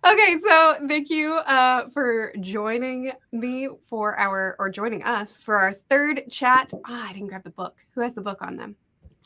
Okay, so thank you for joining me joining us for our third chat. I didn't grab the book. Who has the book on them?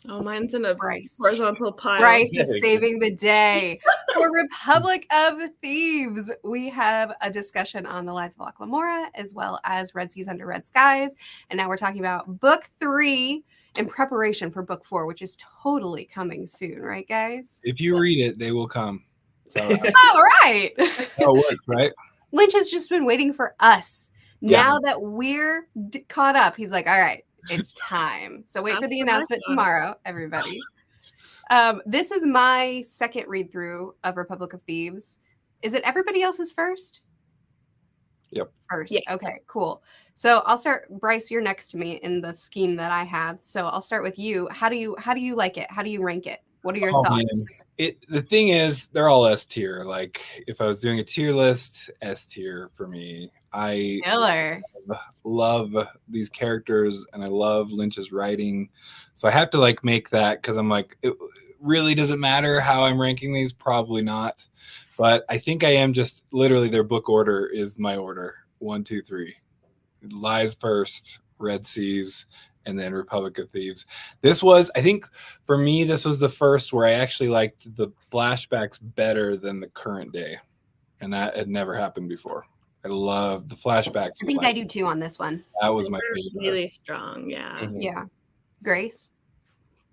Oh, mine's in a Bryce. horizontal pile. Bryce is saving the day. For Republic of Thieves, we have a discussion on the Lies of Locke Lamora, as well as Red Seas Under Red Skies. And now we're talking about book 3 in preparation for book 4, which is totally coming soon, right, guys? If you read it, they will come. So All right. how it works, right? Lynch has just been waiting for us. Yeah. Now that we're caught up, he's like, all right, it's time. So wait for That's the what I announcement thought. tomorrow, everybody. This is my second read through of Republic of Thieves. Is it everybody else's first? Yep. First. Yes. Okay, cool. So I'll start. Bryce, you're next to me in the scheme that I have. So I'll start with you. How do you like it? How do you rank it? What are your thoughts? Man. The thing is, they're all S tier. Like if I was doing a tier list, S tier for me. I Killer. love these characters and I love Lynch's writing. So I have to like make that because I'm like, it really doesn't matter how I'm ranking these, probably not. But I think I am just literally their book order is my order. 1, 2, 3. Lies first, Red Seas, and then Republic of Thieves. This was, I think for me, this was the first where I actually liked the flashbacks better than the current day. And that had never happened before. I love the flashbacks. I think I do too on this one. That was my They're favorite. really strong, yeah. Mhm. Yeah. Grace?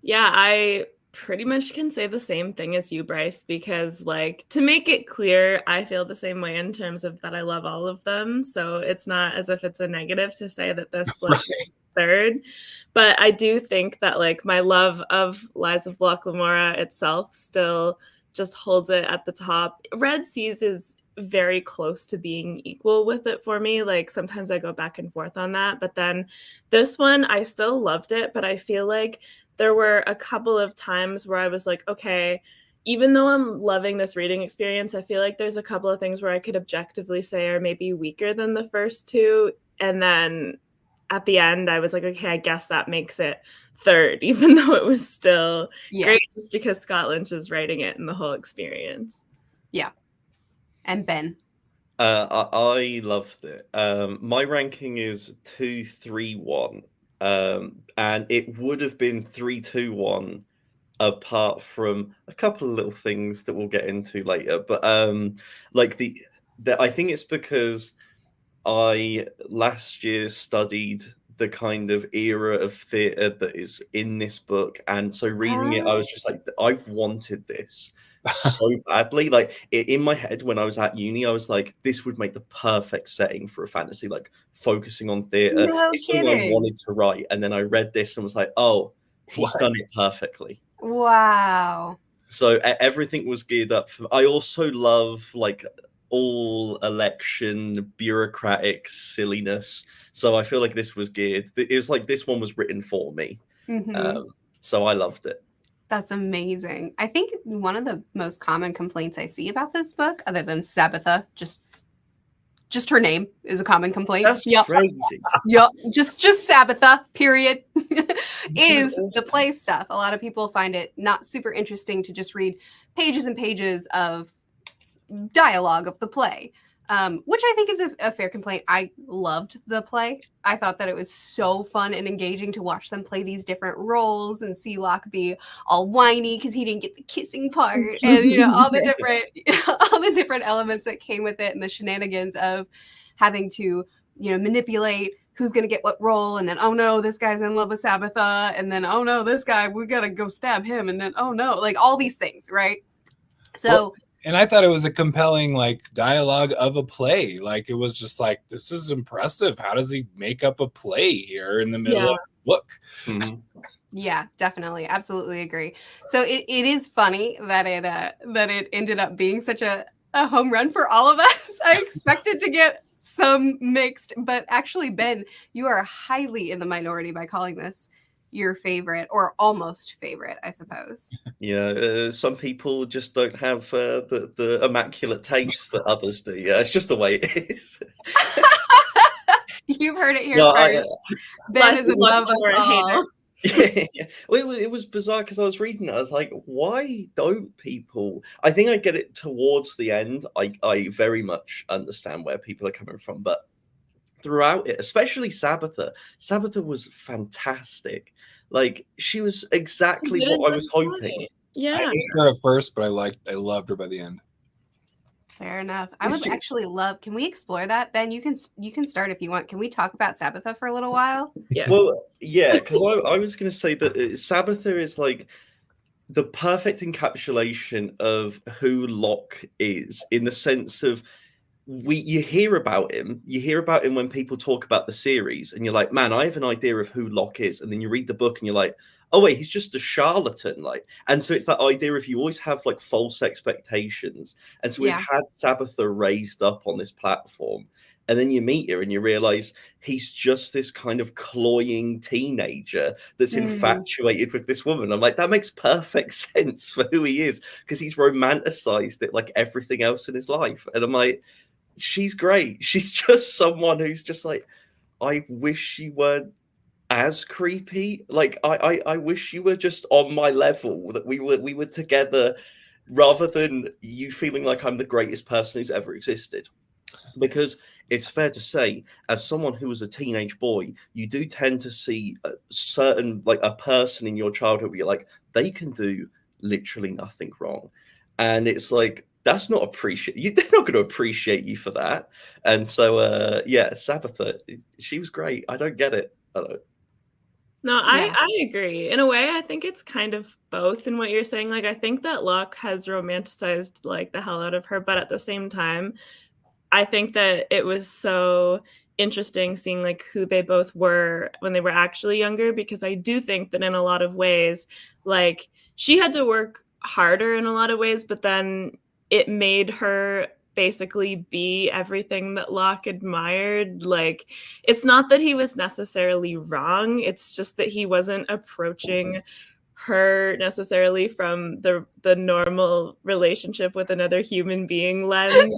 Yeah, I pretty much can say the same thing as you, Bryce, because like to make it clear, I feel the same way in terms of that I love all of them. So it's not as if it's a negative to say that this like third. But I do think that like my love of Lies of Locke Lamora itself still just holds it at the top. Red Seas is very close to being equal with it for me. Like sometimes I go back and forth on that. But then this one, I still loved it, but I feel like there were a couple of times where I was like, okay, even though I'm loving this reading experience, I feel like there's a couple of things where I could objectively say are maybe weaker than the first two. And then at the end, I was like, okay, I guess that makes it third, even though it was still great just because Scott Lynch is writing it and the whole experience. Yeah. And Ben? I loved it. My ranking is 2, 3, 1. And it would have been 3, 2, 1 apart from a couple of little things that we'll get into later. But like I think it's because I last year studied the kind of era of theatre that is in this book, and so reading it, I was just like, I've wanted this so badly. Like in my head, when I was at uni, I was like, this would make the perfect setting for a fantasy, like focusing on theatre. No it's something I kidding. wanted to write, and then I read this and was like, oh, he's done it perfectly. Wow. So everything was geared up for. I also love like all election bureaucratic silliness. So I feel like this was geared. It was like this one was written for me. So I loved it. That's amazing. I think one of the most common complaints I see about this book, other than Sabitha, just her name is a common complaint. That's crazy. Yep. Just Sabitha, period. Is the play stuff. A lot of people find it not super interesting to just read pages and pages of dialogue of the play, which I think is a fair complaint. I loved the play. I thought that it was so fun and engaging to watch them play these different roles and see Locke be all whiny because he didn't get the kissing part, and all the different elements that came with it, and the shenanigans of having to manipulate who's going to get what role, and then oh no, this guy's in love with Sabitha, and then oh no, this guy, we got to go stab him, and then oh no, like all these things, right? So. And I thought it was a compelling like dialogue of a play. Like it was just like, this is impressive. How does he make up a play here in the middle of the book? Yeah, definitely. Absolutely agree. So it is funny that it ended up being such a home run for all of us. I expected to get some mixed, but actually, Ben, you are highly in the minority by calling this your favorite, or almost favorite, I suppose. Yeah, some people just don't have the immaculate taste that others do. Yeah, it's just the way it is. You've heard it here first. Ben is above us all. Yeah. Well, it was bizarre because I was reading it. I was like, why don't people? I think I get it towards the end. I very much understand where people are coming from, but throughout it, especially Sabbatha, Sabbatha was fantastic. Like she was It exactly didn't what I was disappoint. hoping. I Yeah. hated her at first, but I loved her by the end. Fair enough. I It's would ju- actually love. Can we explore that, Ben? You can start if you want. Can we talk about Sabbatha for a little while? Yeah. Well, yeah, because I was going to say that Sabbatha is like the perfect encapsulation of who Locke is in the sense of you hear about him, when people talk about the series, and you're like, man, I have an idea of who Locke is, and then you read the book and you're like, oh wait, he's just a charlatan, like. And so it's that idea of you always have like false expectations, and so we've Yeah. had Sabbatha raised up on this platform, and then you meet her and you realize he's just this kind of cloying teenager that's Mhm. infatuated with this woman. I'm like, that makes perfect sense for who he is, because he's romanticized it like everything else in his life. And I'm like, she's great. She's just someone who's just like, I wish she weren't as creepy. Like I wish you were just on my level, that we were together, rather than you feeling like I'm the greatest person who's ever existed. Because it's fair to say, as someone who was a teenage boy, you do tend to see a certain, like a person in your childhood where you're like, they can do literally nothing wrong. And it's like, that's not appreciate they're not going to appreciate you for that. And so yeah, Sabbatha, she was great. I don't get it. I don't. No, Yeah. I agree. In a way, I think it's kind of both in what you're saying. Like, I think that Locke has romanticized like the hell out of her, but at the same time, I think that it was so interesting seeing like who they both were when they were actually younger, because I do think that in a lot of ways, like she had to work harder in a lot of ways, but then it made her basically be everything that Locke admired. Like it's not that he was necessarily wrong, it's just that he wasn't approaching her necessarily from the normal relationship with another human being lens.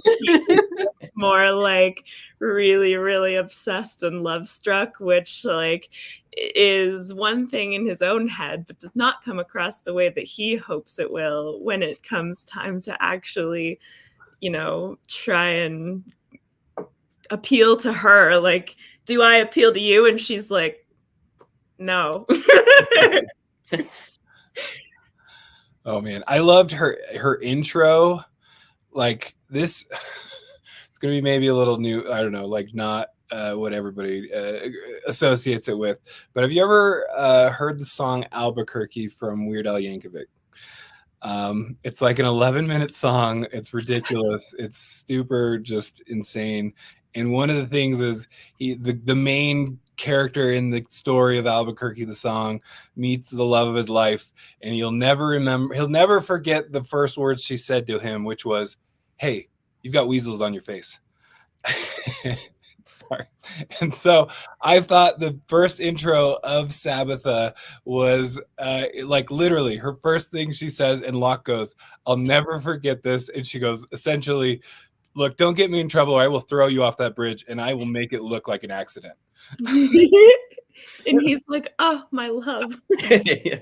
More like really, really obsessed and love struck, which like is one thing in his own head, but does not come across the way that he hopes it will when it comes time to actually, try and appeal to her. Like, do I appeal to you? And she's like, no. Oh man, I loved her intro. Like this, it's gonna be maybe a little new. I don't know, like not what everybody associates it with. But have you ever heard the song Albuquerque from Weird Al Yankovic? It's like an 11-minute song. It's ridiculous. It's super just insane. And one of the things is the main character in the story of Albuquerque, the song, meets the love of his life, and he'll never forget the first words she said to him, which was, "Hey, you've got weasels on your face." Sorry. And so I thought the first intro of Sabbatha was like literally her first thing she says, and Locke goes, "I'll never forget this." And she goes, essentially, "Look, don't get me in trouble, or I will throw you off that bridge and I will make it look like an accident." And he's like, oh, my love. Yeah.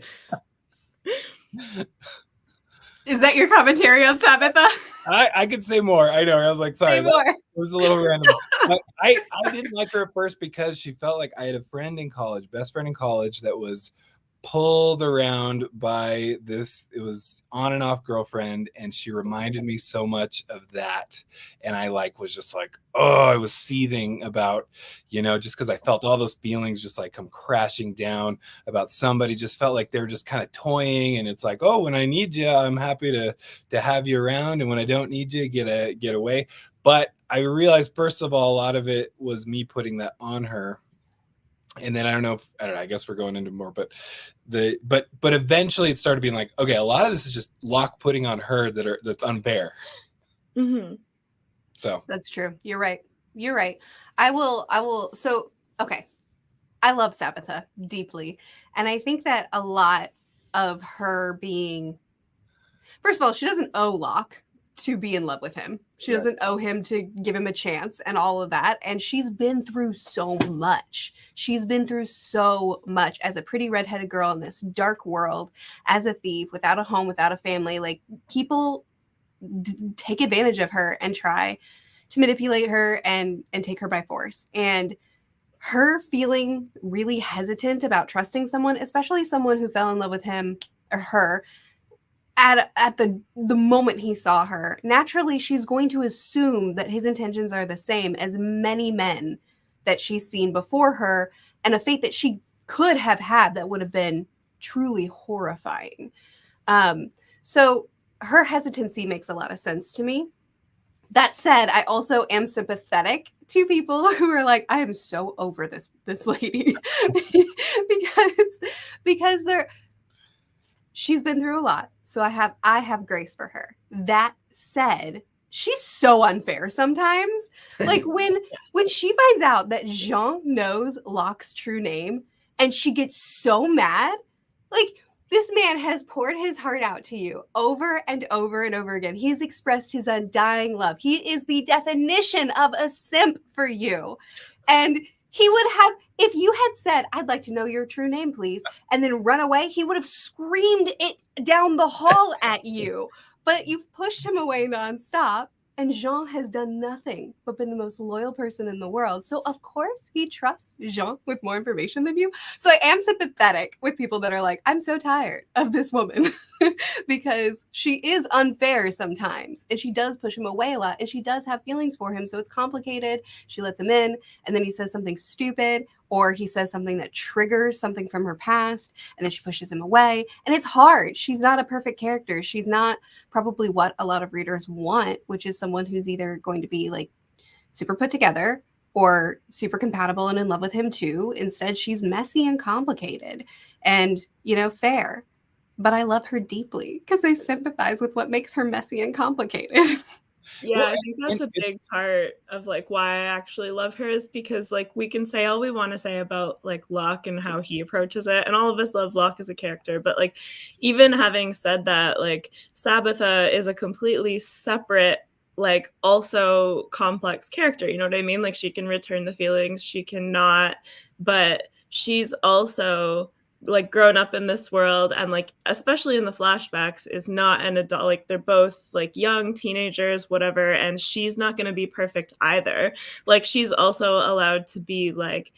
Is that your commentary on Sabbatha? I could say more. I know. I was like, sorry, Say more. it was a little random. But I didn't like her at first because she felt like I had a friend in college, best friend in college, that was pulled around by this. It was on and off girlfriend, and she reminded me so much of that. And I was just like, oh, I was seething about, just because I felt all those feelings just like come crashing down about somebody. Just felt like they were just kind of toying, and it's like, oh, when I need you, I'm happy to have you around, and when I don't need you, get away. But I realized, first of all, a lot of it was me putting that on her. And then I don't know, I guess we're going into more, but eventually it started being like, okay, a lot of this is just Locke putting on her that's unfair. Mm-hmm. So That's true. You're right. I will. So, okay. I love Sabbatha deeply. And I think that a lot of her being, first of all, she doesn't owe Locke. to be in love with him. She doesn't owe him to give him a chance and all of that. And she's been through so much. She's been through so much as a pretty redheaded girl in this dark world, as a thief, without a home, without a family. Like, people take advantage of her and try to manipulate her and take her by force. And her feeling really hesitant about trusting someone, especially someone who fell in love with him or her at the moment he saw her, naturally she's going to assume that his intentions are the same as many men that she's seen before her, and a fate that she could have had that would have been truly horrifying. So her hesitancy makes a lot of sense to me. That said, I also am sympathetic to people who are like, I am so over this lady because she's been through a lot. So I have grace for her. That said, she's so unfair sometimes. Like when she finds out that Jean knows Locke's true name and she gets so mad, like, this man has poured his heart out to you over and over and over again. He's expressed his undying love. He is the definition of a simp for you. And he would have, if you had said, I'd like to know your true name, please, and then run away, he would have screamed it down the hall at you. But you've pushed him away nonstop. And Jean has done nothing but been the most loyal person in the world. So, of course, he trusts Jean with more information than you. So I am sympathetic with people that are like, I'm so tired of this woman because she is unfair sometimes. And she does push him away a lot. And she does have feelings for him. So it's complicated. She lets him in. And then he says something stupid, or he says something that triggers something from her past. And then she pushes him away. And it's hard. She's not a perfect character. She's not probably what a lot of readers want, which is someone who's either going to be like super put together or super compatible and in love with him too. Instead, she's messy and complicated and, fair. But I love her deeply because I sympathize with what makes her messy and complicated. Yeah, I think that's a big part of like why I actually love her, is because like we can say all we want to say about like Locke and how he approaches it, and all of us love Locke as a character, but like even having said that, like Sabitha is a completely separate, like also complex character, you know what I mean? Like she can return the feelings, she cannot, but she's also like grown up in this world, and like especially in the flashbacks is not an adult. Like they're both like young teenagers, whatever, and she's not going to be perfect either. Like she's also allowed to be like,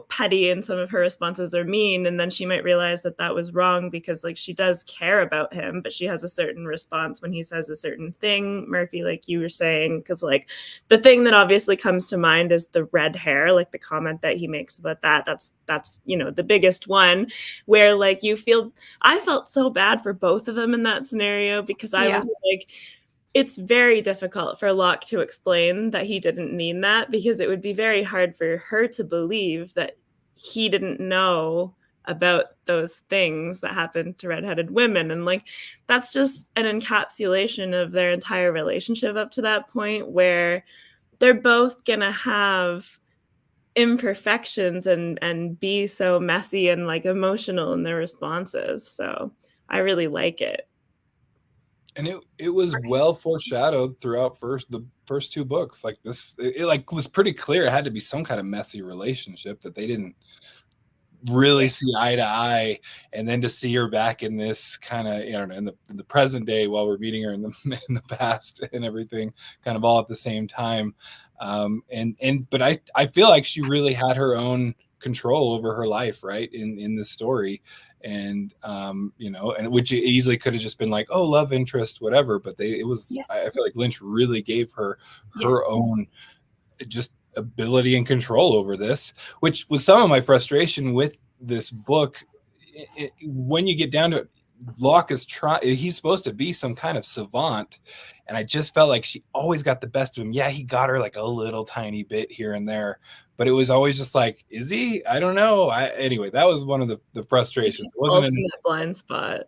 petty in some of her responses, or mean, and then she might realize that that was wrong because like she does care about him, but she has a certain response when he says a certain thing, Murphy, like you were saying, because like the thing that obviously comes to mind is the red hair, like the comment that he makes about that's the biggest one, where like I felt so bad for both of them in that scenario, because I was like, it's very difficult for Locke to explain that he didn't mean that, because it would be very hard for her to believe that he didn't know about those things that happened to redheaded women. And like, that's just an encapsulation of their entire relationship up to that point, where they're both gonna have imperfections and be so messy and like emotional in their responses. So I really like it. And it was well foreshadowed throughout the first two books. Like this, it like was pretty clear it had to be some kind of messy relationship that they didn't really see eye to eye, and then to see her back in this kind of, in the present day while we're meeting her in the past and everything, kind of all at the same time. But I feel like she really had her own control over her life, right, in this story, and and which easily could have just been like, oh, love interest, whatever, but I feel like Lynch really gave her own just ability and control over this, which was some of my frustration with this book. When you get down to it, Locke he's supposed to be some kind of savant, and I just felt like she always got the best of him. Yeah, he got her like a little tiny bit here and there, but it was always just like, is he? I don't know. Anyway, that was one of the frustrations. It wasn't ultimate blind spot.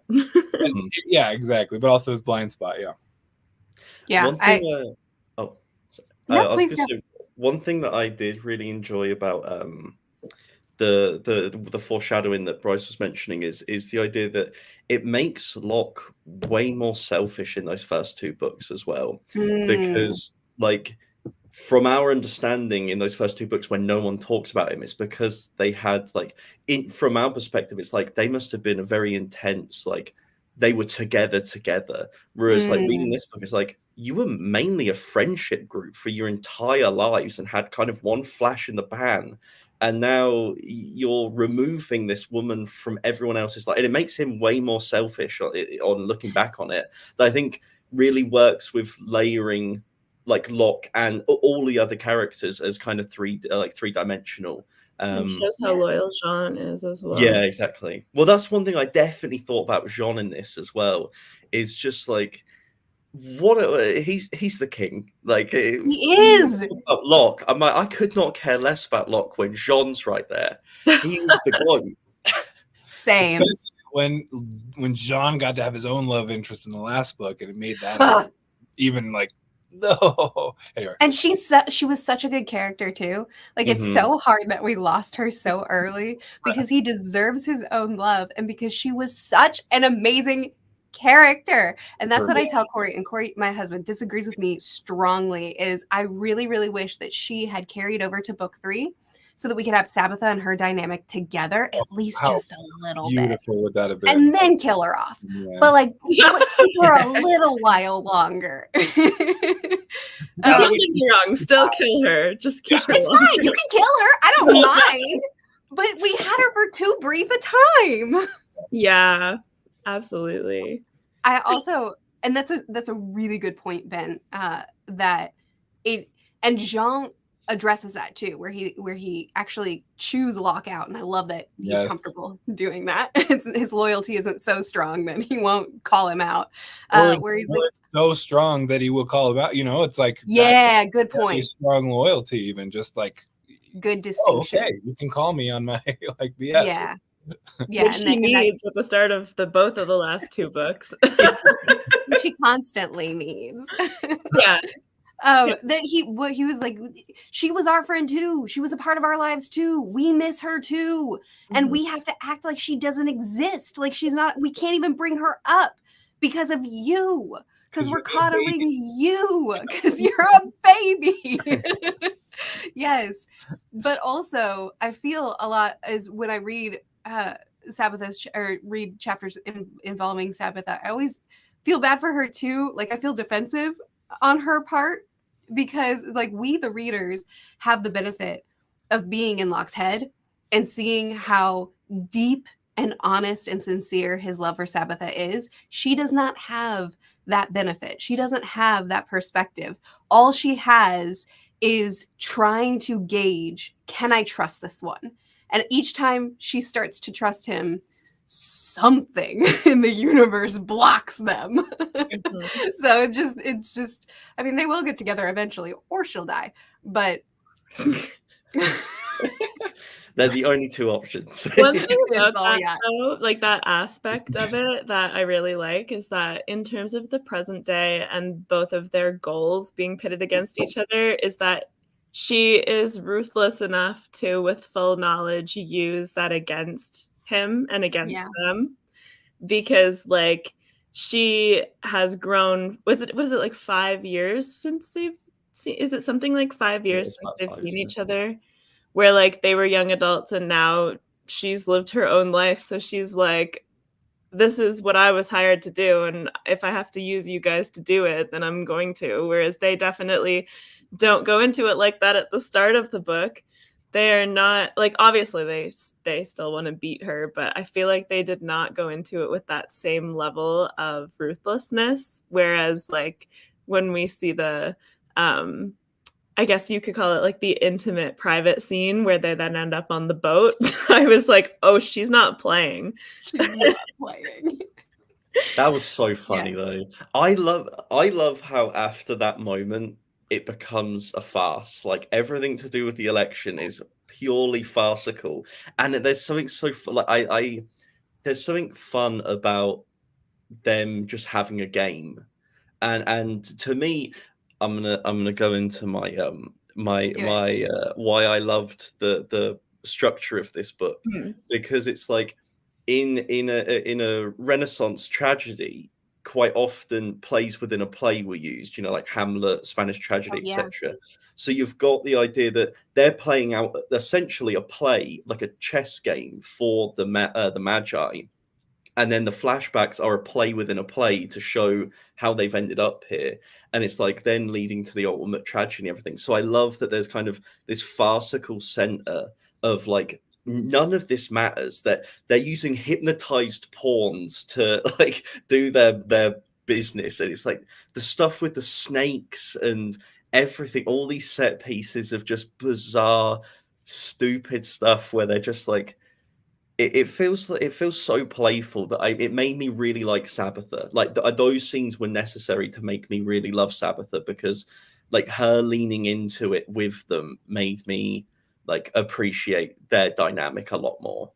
Yeah, exactly, but also his blind spot. Yeah. I was going to say, one thing that I did really enjoy about the foreshadowing that Bryce was mentioning is the idea that it makes Locke way more selfish in those first two books as well, because like from our understanding in those first two books, when no one talks about him, it's because they had like from our perspective, it's like they must have been a very intense, like they were together. Whereas like reading this book, it's like you were mainly a friendship group for your entire lives and had kind of one flash in the pan. And now you're removing this woman from everyone else's life. And it makes him way more selfish on looking back on it. That I think really works with layering like Locke and all the other characters as kind of three-dimensional. It shows how loyal Jean is as well. Yeah, exactly. Well, that's one thing I definitely thought about Jean in this as well. Is just like he's the king. Like he is. About Locke, I'm like, I could not care less about Locke when Jean's right there. He is the one. Same. When Jean got to have his own love interest in the last book, and it made that even like. No. Anyway. And she was such a good character too. Like it's so hard that we lost her so early because he deserves his own love and because she was such an amazing character. And that's what I tell Corey. And Corey, my husband, disagrees with me strongly. Is I really, really wish that she had carried over to book 3 so that we could have Sabitha and her dynamic together at least just a little bit. Beautiful would that have been. And then kill her off. Yeah. But like keep her a little while longer. Don't get me wrong, still kill her. Just keep her. It's fine. You can kill her. I don't mind. But we had her for too brief a time. Yeah, absolutely. I also, and that's a really good point, Ben, that it, and Jean addresses that too, where he actually chews Locke out, and I love that he's comfortable doing that. His loyalty isn't so strong that he won't call him out. Where he's like so strong that he will call him out. You know, it's like good point. Strong loyalty, even just like good distinction. Okay, you can call me on my like BS. Yeah. Which she needs at the start of both of the last 2 books. She constantly needs. Yeah. That he was like, she was our friend too. She was a part of our lives too. We miss her too. And we have to act like she doesn't exist. Like she's not, we can't even bring her up because of you. Because we're coddling you. Because you're a baby. Yes. But also, I feel a lot as when I read Sabitha's or read chapters involving Sabitha, I always feel bad for her too. Like I feel defensive on her part because like we the readers have the benefit of being in Locke's head and seeing how deep and honest and sincere his love for Sabitha is. She does not have that benefit. She doesn't have that perspective. All she has is trying to gauge, can I trust this one? And each time she starts to trust him, something in the universe blocks them. So it's just I mean they will get together eventually or she'll die, but they're the only 2 options. One thing about that though, like that aspect of it that I really like is that in terms of the present day and both of their goals being pitted against each other is that she is ruthless enough to with full knowledge use that against him and against them because like she has grown was it like 5 years since they've seen, is it something like 5 years since they've seen each other where like they were young adults and now she's lived her own life, so she's like, this is what I was hired to do, and if I have to use you guys to do it, then I'm going to. Whereas they definitely don't go into it like that at the start of the book. They are not like obviously they still want to beat her, but I feel like they did not go into it with that same level of ruthlessness. Whereas like when we see the I guess you could call it like the intimate private scene where they then end up on the boat, I was like, oh, she's not playing. She's not playing. That was so funny though. I love how after that moment it becomes a farce. Like everything to do with the election is purely farcical, and there's something so like there's something fun about them just having a game, and to me, I'm gonna go into my why I loved the structure of this book, because it's like in a Renaissance tragedy, quite often plays within a play were used, like Hamlet, Spanish tragedy, etc. So you've got the idea that they're playing out essentially a play, like a chess game for the Magi, and then the flashbacks are a play within a play to show how they've ended up here, and it's like then leading to the ultimate tragedy and everything. So I love that there's kind of this farcical center of like none of this matters, that they're using hypnotized pawns to like do their business, and it's like the stuff with the snakes and everything, all these set pieces of just bizarre stupid stuff where they're just like it feels so playful that it made me really like Sabbatha. Like those scenes were necessary to make me really love Sabbatha, because like her leaning into it with them made me like appreciate their dynamic a lot more.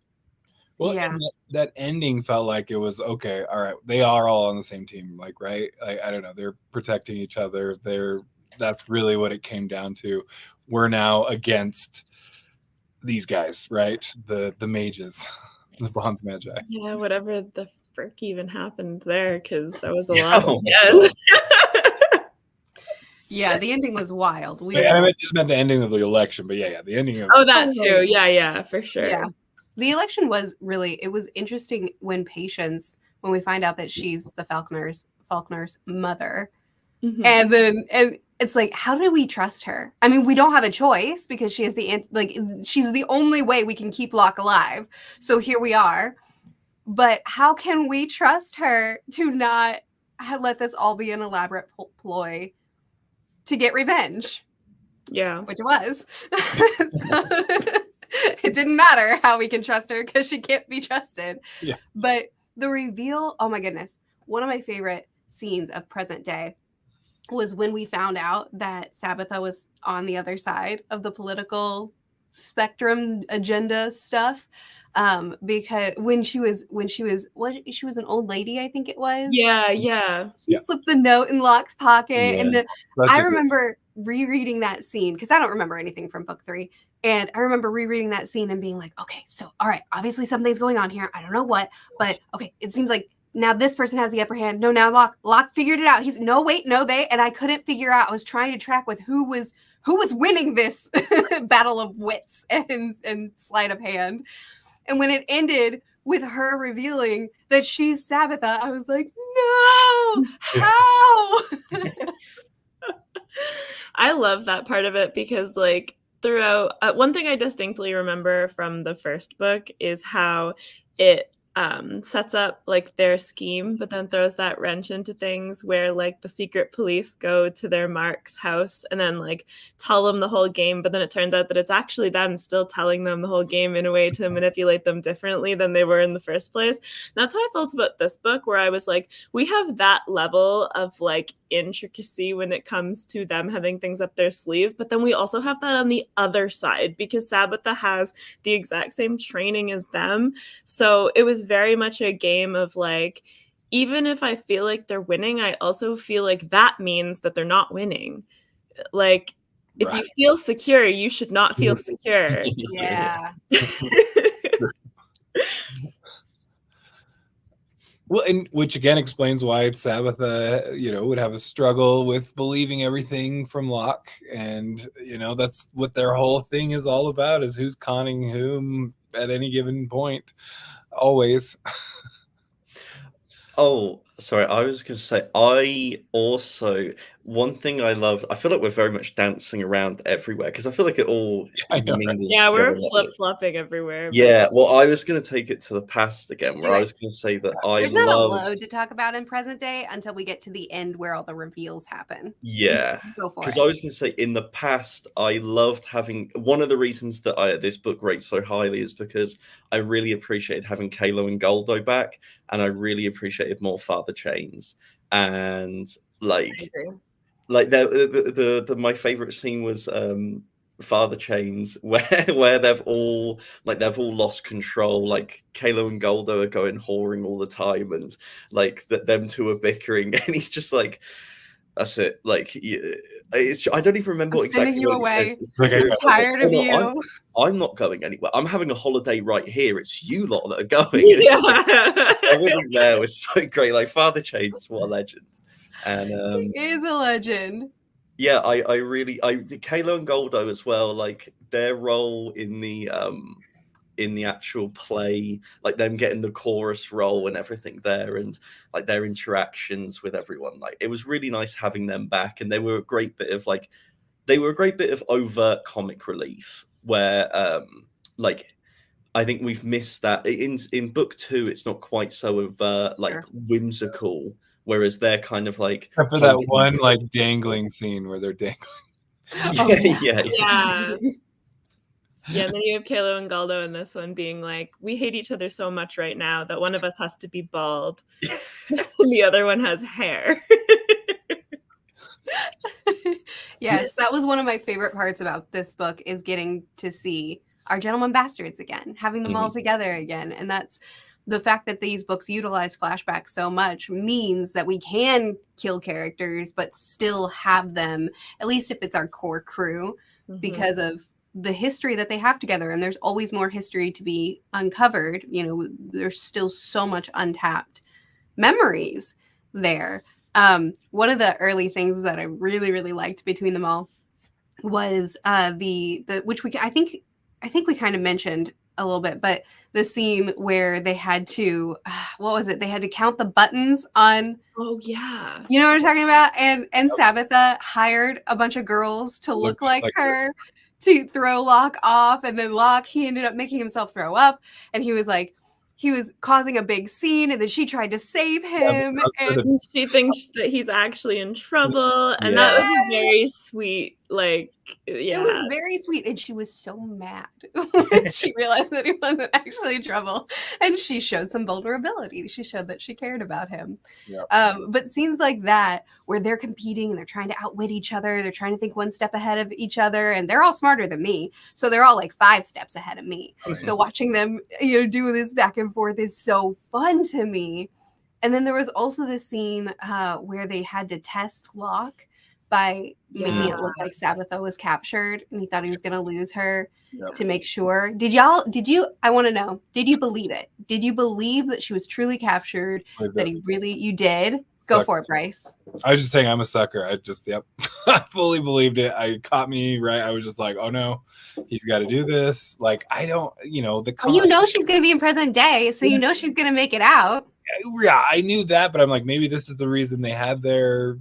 Well, that ending felt like it was okay. All right, they are all on the same team, like, right? Like, I don't know, they're protecting each other. That's really what it came down to. We're now against these guys, right? The mages, the Bronze Magi. Yeah, whatever the frick even happened there, because that was a lot of the end. Yeah, the ending was wild. I just meant the ending of the election, but yeah, the ending of that too. Yeah, for sure. Yeah. The election was it was interesting when we find out that she's the Faulkner's mother. Mm-hmm. And it's like, how do we trust her? I mean, we don't have a choice because she is she's the only way we can keep Locke alive. So here we are. But how can we trust her to not let this all be an elaborate ploy to get revenge? Yeah. Which it was. It didn't matter how we can trust her because she can't be trusted. Yeah. But the reveal, oh my goodness. One of my favorite scenes of present day was when we found out that Sabbatha was on the other side of the political spectrum agenda stuff. Because when she was an old lady, I think it was. Yeah. She slipped the note in Locke's pocket. Yeah. And I remember rereading that scene because I don't remember anything from book 3. And I remember rereading that scene and being like, okay, so all right, obviously something's going on here. I don't know what, but okay, it seems like now this person has the upper hand. No, now Locke figured it out. He's they, and I couldn't figure out. I was trying to track with who was winning this battle of wits and sleight of hand. And when it ended with her revealing that she's Sabbatha, I was like, no, how? I love that part of it because like throughout, one thing I distinctly remember from the first book is how it sets up like their scheme, but then throws that wrench into things where like the secret police go to their Mark's house and then like tell them the whole game, but then it turns out that it's actually them still telling them the whole game in a way to manipulate them differently than they were in the first place. And that's how I felt about this book, where I was like, we have that level of like intricacy when it comes to them having things up their sleeve, but then we also have that on the other side because Sabbatha has the exact same training as them. So it was very much a game of like, even if I feel like they're winning, I also feel like that means that they're not winning. Like, if you feel secure, you should not feel secure. Yeah. Well, and which again explains why Sabbatha, would have a struggle with believing everything from Locke, and that's what their whole thing is all about: is who's conning whom at any given point, always. Oh, sorry. I was going to say, one thing I love, I feel like we're very much dancing around everywhere because I feel like it all mingles. Yeah, we're flip-flopping everywhere. Yeah, well, I was going to take it to the past again, where I was going to say that there's not a load to talk about in present day until we get to the end where all the reveals happen. Yeah, go for it. Because I was going to say, in the past, I loved having, one of the reasons that this book rates so highly is because I really appreciated having Kalo and Goldo back, and I really appreciated more Father Chains, and like my favorite scene was Father Chains where they've all lost control. Like Kalo and Goldo are going whoring all the time, and like them two are bickering, and he's just like, That's it. Like, I don't even remember I'm exactly sending you what he says. away. It's Like, ridiculous. I'm tired of "Oh, no, you. I'm not going anywhere. I'm having a holiday right here. It's you lot that are going." And it's like, Yeah. everything there was so great. Like, Father Chains, what a legend. And He is a legend. yeah, I really Kayla and Goldo as well, like their role in the actual play, like them getting the chorus role and everything there, and like their interactions with everyone, like it was really nice having them back. And they were a great bit of overt comic relief where like I think we've missed that in book 2. It's not quite so overt, like Sure. whimsical, whereas they're kind of like Except for that poking one fun. like dangling scene where they're dangling. Oh, Yeah. Yeah. Yeah, and then you have Kalo and Galdo in this one being like, we hate each other so much right now that one of us has to be bald and the other one has hair. Yes, that was one of my favorite parts about this book, is getting to see our gentleman bastards again, having them all together again. And that's the fact that these books utilize flashbacks so much means that we can kill characters but still have them, at least if it's our core crew, because of the history that they have together. And there's always more history to be uncovered. You know, there's still so much untapped memories there. One of the early things that I really, really liked between them all was the which I think we kind of mentioned a little bit, but the scene where they had to what was it? They had to count the buttons on. Oh yeah. You know what I'm talking about? And Sabitha hired a bunch of girls to look like her to throw Locke off, and then Locke, he ended up making himself throw up, and he was causing a big scene, and then she tried to save him, and she thinks that he's actually in trouble, and that was a very sweet, like, It was very sweet, and she was so mad when she realized that he wasn't actually in trouble, and she showed some vulnerability. She showed that she cared about him. But scenes like that, where they're competing and they're trying to outwit each other, they're trying to think one step ahead of each other, and they're all smarter than me, so they're all like 5 steps ahead of me. So watching them, do this back and forth is so fun to me. And then there was also this scene where they had to test Locke by making it look like Sabitha was captured, and he thought he was going to lose her to make sure. I want to know, did you believe it? Did you believe that she was truly captured? You did? Go for it, Bryce. I was just saying I'm a sucker. I fully believed it. I caught me right. I was just like, oh no, he's got to do this. Like, I don't, she's going to be in present day, so she's going to make it out. Yeah, I knew that, but I'm like, maybe this is the reason they had their,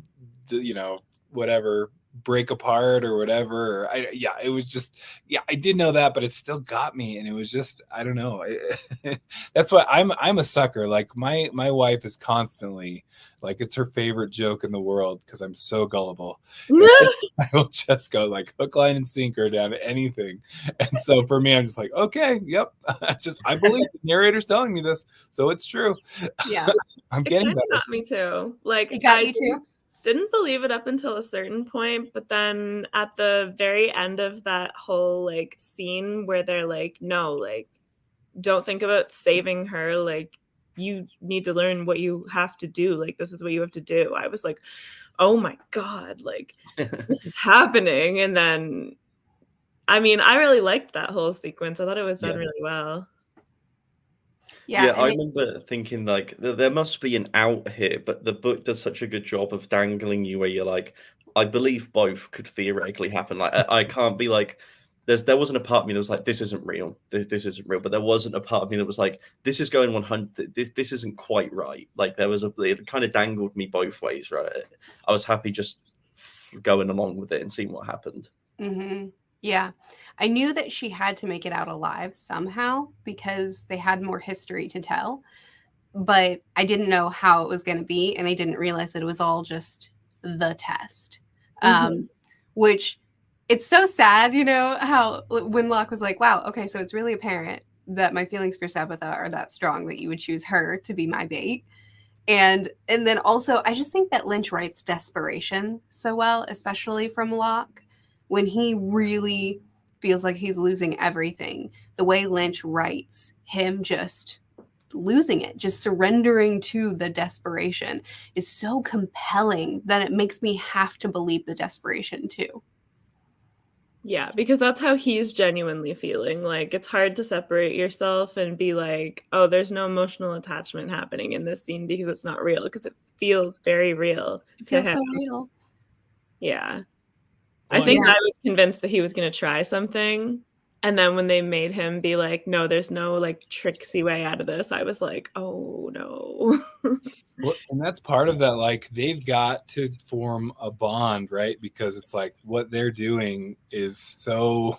whatever, break apart or whatever. It was just, I did know that, but it still got me, and it was just, I don't know. That's why I'm a sucker. Like my wife is constantly like, it's her favorite joke in the world because I'm so gullible. I will just go like hook, line, and sinker down to anything. And so for me, I'm just like, okay, yep. I believe the narrator's telling me this, so it's true. Yeah, I'm getting better. It got me too. Like, it got you too. Didn't believe it up until a certain point, but then at the very end of that whole like scene where they're like, no, like, don't think about saving her, like, you need to learn what you have to do, like, this is what you have to do. I was like, oh my god, like, this is happening. And then I really liked that whole sequence. I thought it was done really well. Yeah, I remember thinking like there must be an out here, but the book does such a good job of dangling you where you're like, I believe both could theoretically happen. Like I can't be like, there wasn't a part of me that was like, this isn't real, this isn't real, but there wasn't a part of me that was like, this is going 100, this isn't quite right. Like it kind of dangled me both ways, right? I was happy just going along with it and seeing what happened. Mm-hmm. Yeah, I knew that she had to make it out alive somehow because they had more history to tell, but I didn't know how it was going to be, and I didn't realize that it was all just the test. Which, it's so sad, how when Locke was like, wow, okay, so it's really apparent that my feelings for Sabitha are that strong that you would choose her to be my bait. And then also, I just think that Lynch writes desperation so well, especially from Locke. When he really feels like he's losing everything, the way Lynch writes him just losing it, just surrendering to the desperation is so compelling that it makes me have to believe the desperation too. Yeah, because that's how he's genuinely feeling. Like, it's hard to separate yourself and be like, oh, there's no emotional attachment happening in this scene because it's not real, because it feels very real It to feels him. so real. Yeah. Well, I think yeah. I was convinced that he was going to try something. And then when they made him be like, no, there's no like tricksy way out of this, I was like, oh no. Well, and that's part of that. Like, they've got to form a bond, right? Because it's like what they're doing is so,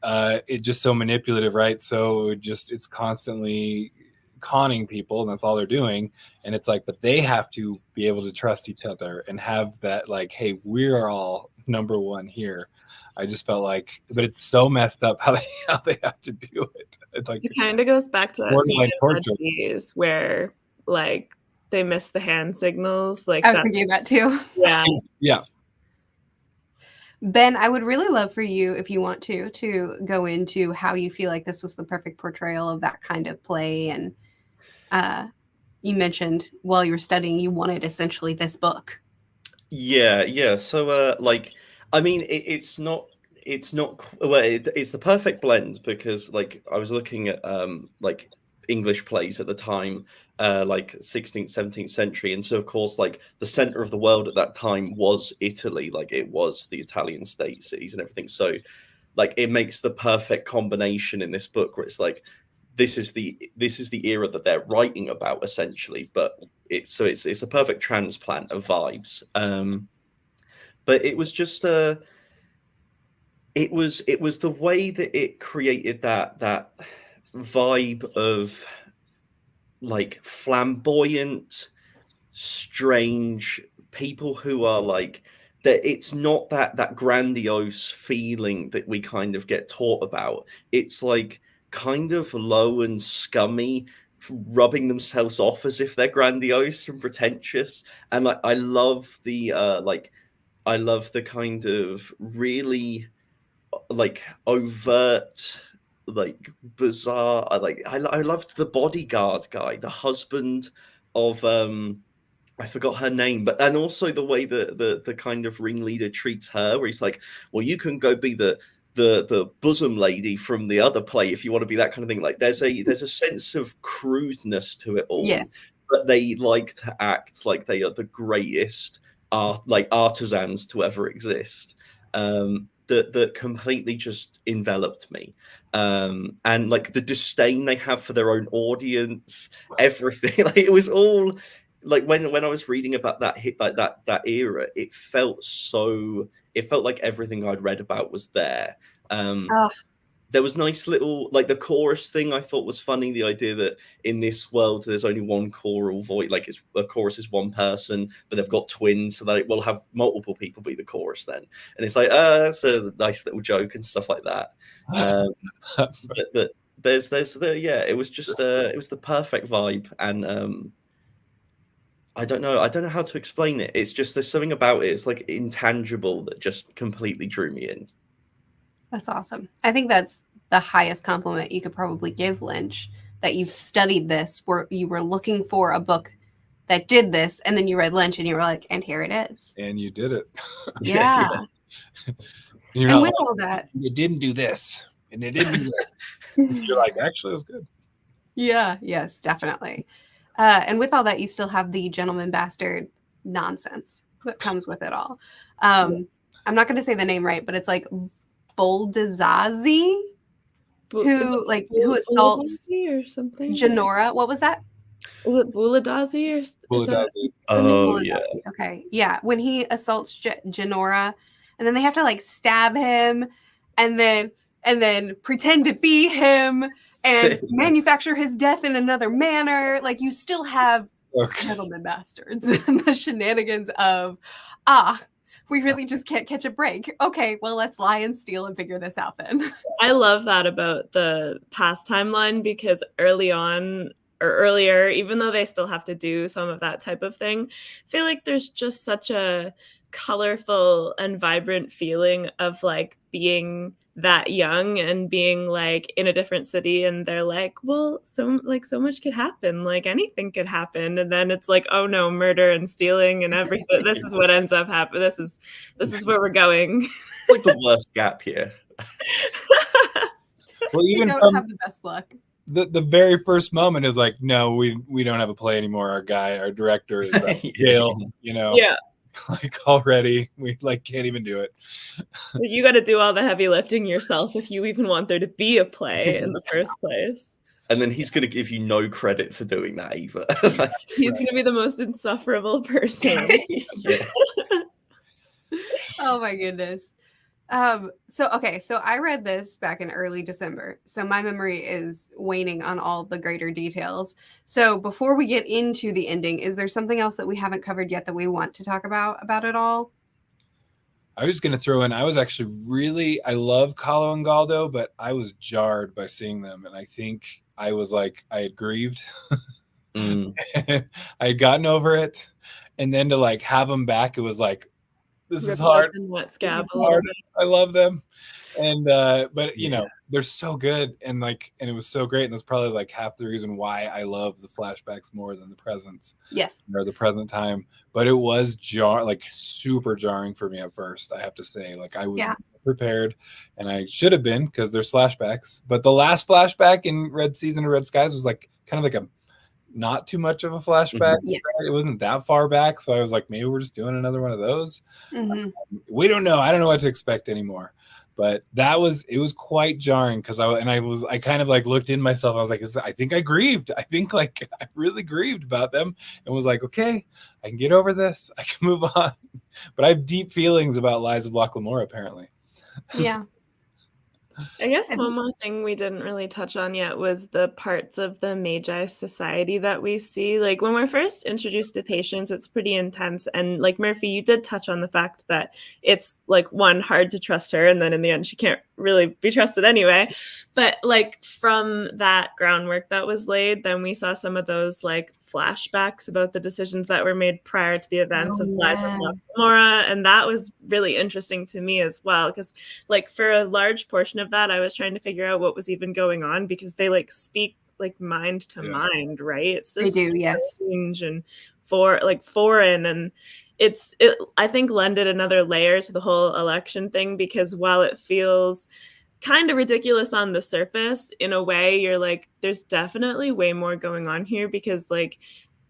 it's just so manipulative, right? So it's constantly conning people, and that's all they're doing. And it's like, but they have to be able to trust each other and have that, like, hey, we're all number one here. I just felt like, but it's so messed up how they have to do it. It's like It kind of goes back to that scene borderline in torture. Monkeys where like they miss the hand signals. Like I was that's thinking that too. yeah. Yeah. Ben, I would really love for you, if you want to go into how you feel like this was the perfect portrayal of that kind of play. And you mentioned while you were studying, you wanted essentially this book. Yeah. So, like, I mean, it's not, well, it's the perfect blend because, like, I was looking at like English plays at the time, like 16th, 17th century, and so of course, like the center of the world at that time was Italy, like it was the Italian state cities and everything. So, like, it makes the perfect combination in this book where it's like this is the era that they're writing about essentially, but it's a perfect transplant of vibes. But it was just it was the way that it created that vibe of like flamboyant, strange people who are like that. It's not that grandiose feeling that we kind of get taught about. It's like kind of low and scummy, rubbing themselves off as if they're grandiose and pretentious. And like I love the I love the kind of really like overt, like bizarre. I loved the bodyguard guy, the husband of I forgot her name, but and also the way the kind of ringleader treats her, where he's like, well, you can go be the bosom lady from the other play if you want to be that kind of thing. Like there's a sense of crudeness to it all, Yes. but they like to act like they are the greatest artisans to ever exist. That completely just enveloped me. And like the disdain they have for their own audience, everything. Like it was all like when I was reading about that hit, like that era, it felt like everything I'd read about was there. Oh, There was nice little like the chorus thing I thought was funny. The idea that in this world there's only one choral voice, like it's a chorus is one person, but they've got twins, so they will have multiple people be the chorus then. And it's like, that's a nice little joke and stuff like that. But there's the yeah, it was just it was the perfect vibe, and I don't know how to explain it. It's just there's something about it. It's like intangible that just completely drew me in. that's awesome. I think that's the highest compliment you could probably give Lynch, that you've studied this, where you were looking for a book that did this, and then you read Lynch and you were like, and here it is. And you did it. Yeah. And you're And not with like, all that, it didn't do this, and it didn't do this. You're like, actually, it was good. yeah, yes, definitely. And with all that, you still have the gentleman bastard nonsense that comes with it all. I'm not going to say the name right, but it's like Boldazazi, who assaults or something. Janora. What was that? Is it Buladazi or is that Buladazi. Oh Boldazazi. yeah. Okay, yeah. When he assaults Janora, and then they have to like stab him, and then pretend to be him and manufacture his death in another manner. Like you still have gentleman bastards and the shenanigans of we really just can't catch a break. Okay, well, let's lie and steal and figure this out then. I love that about the past timeline, because early on or earlier, even though they still have to do some of that type of thing, I feel like there's just such a colorful and vibrant feeling of like being that young and being like in a different city, and they're like, well, so much could happen, like anything could happen, and then it's like, oh no, murder and stealing and everything. This is what ends up happening. This is where we're going. Like the worst gap year. Well, You even don't from have the best luck. the very first moment is like, no, we don't have a play anymore. Our director is out of jail, you know. Yeah. Like already we like can't even do it. You got to do all the heavy lifting yourself if you even want there to be a play in the first place. And then he's going to give you no credit for doing that either. He's going to be the most insufferable person. Yeah. Oh my goodness. So I read this back in early December. So my memory is waning on all the greater details. So before we get into the ending, is there something else that we haven't covered yet that we want to talk about it all? I was going to throw in, I was actually I love Kahlo and Galdo, but I was jarred by seeing them. And I think I was like, I had grieved. I had gotten over it. And then to like have them back, it was like, this is hard. This is hard. I love them. And but you know, they're so good, and it was so great, and that's probably like half the reason why I love the flashbacks more than the presents. Yes. Or the present time. But it was super jarring for me at first, I have to say. Like I was prepared, and I should have been, because there's flashbacks. But the last flashback in Red Season of Red Skies was like kind of like a not too much of a flashback. Yes. It wasn't that far back, so I was like, maybe we're just doing another one of those. We don't know. I don't know what to expect anymore. But it was quite jarring, because I kind of like looked in myself. I was like, I think I grieved. I think like I really grieved about them, and was like, okay, I can get over this. I can move on. But I have deep feelings about Lies of Locke Lamora, apparently. Yeah. I guess one more thing we didn't really touch on yet was the parts of the Magi Society that we see. Like when we're first introduced to Patience, it's pretty intense. And like Murphy, you did touch on the fact that it's like hard to trust her, and then in the end she can't really be trusted anyway. But like from that groundwork that was laid, then we saw some of those like flashbacks about the decisions that were made prior to the events of Lies of Locke Lamora, and that was really interesting to me as well, because like for a large portion of that I was trying to figure out what was even going on, because they like speak like mind to mind, right? It's they do, yes. Strange and foreign, and it I think lended another layer to the whole election thing, because while it feels kind of ridiculous on the surface, in a way you're like, there's definitely way more going on here, because like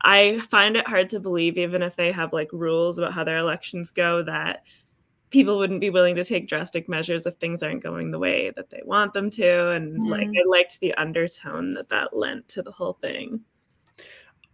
I find it hard to believe, even if they have like rules about how their elections go, that people wouldn't be willing to take drastic measures if things aren't going the way that they want them to. And like I liked the undertone that lent to the whole thing.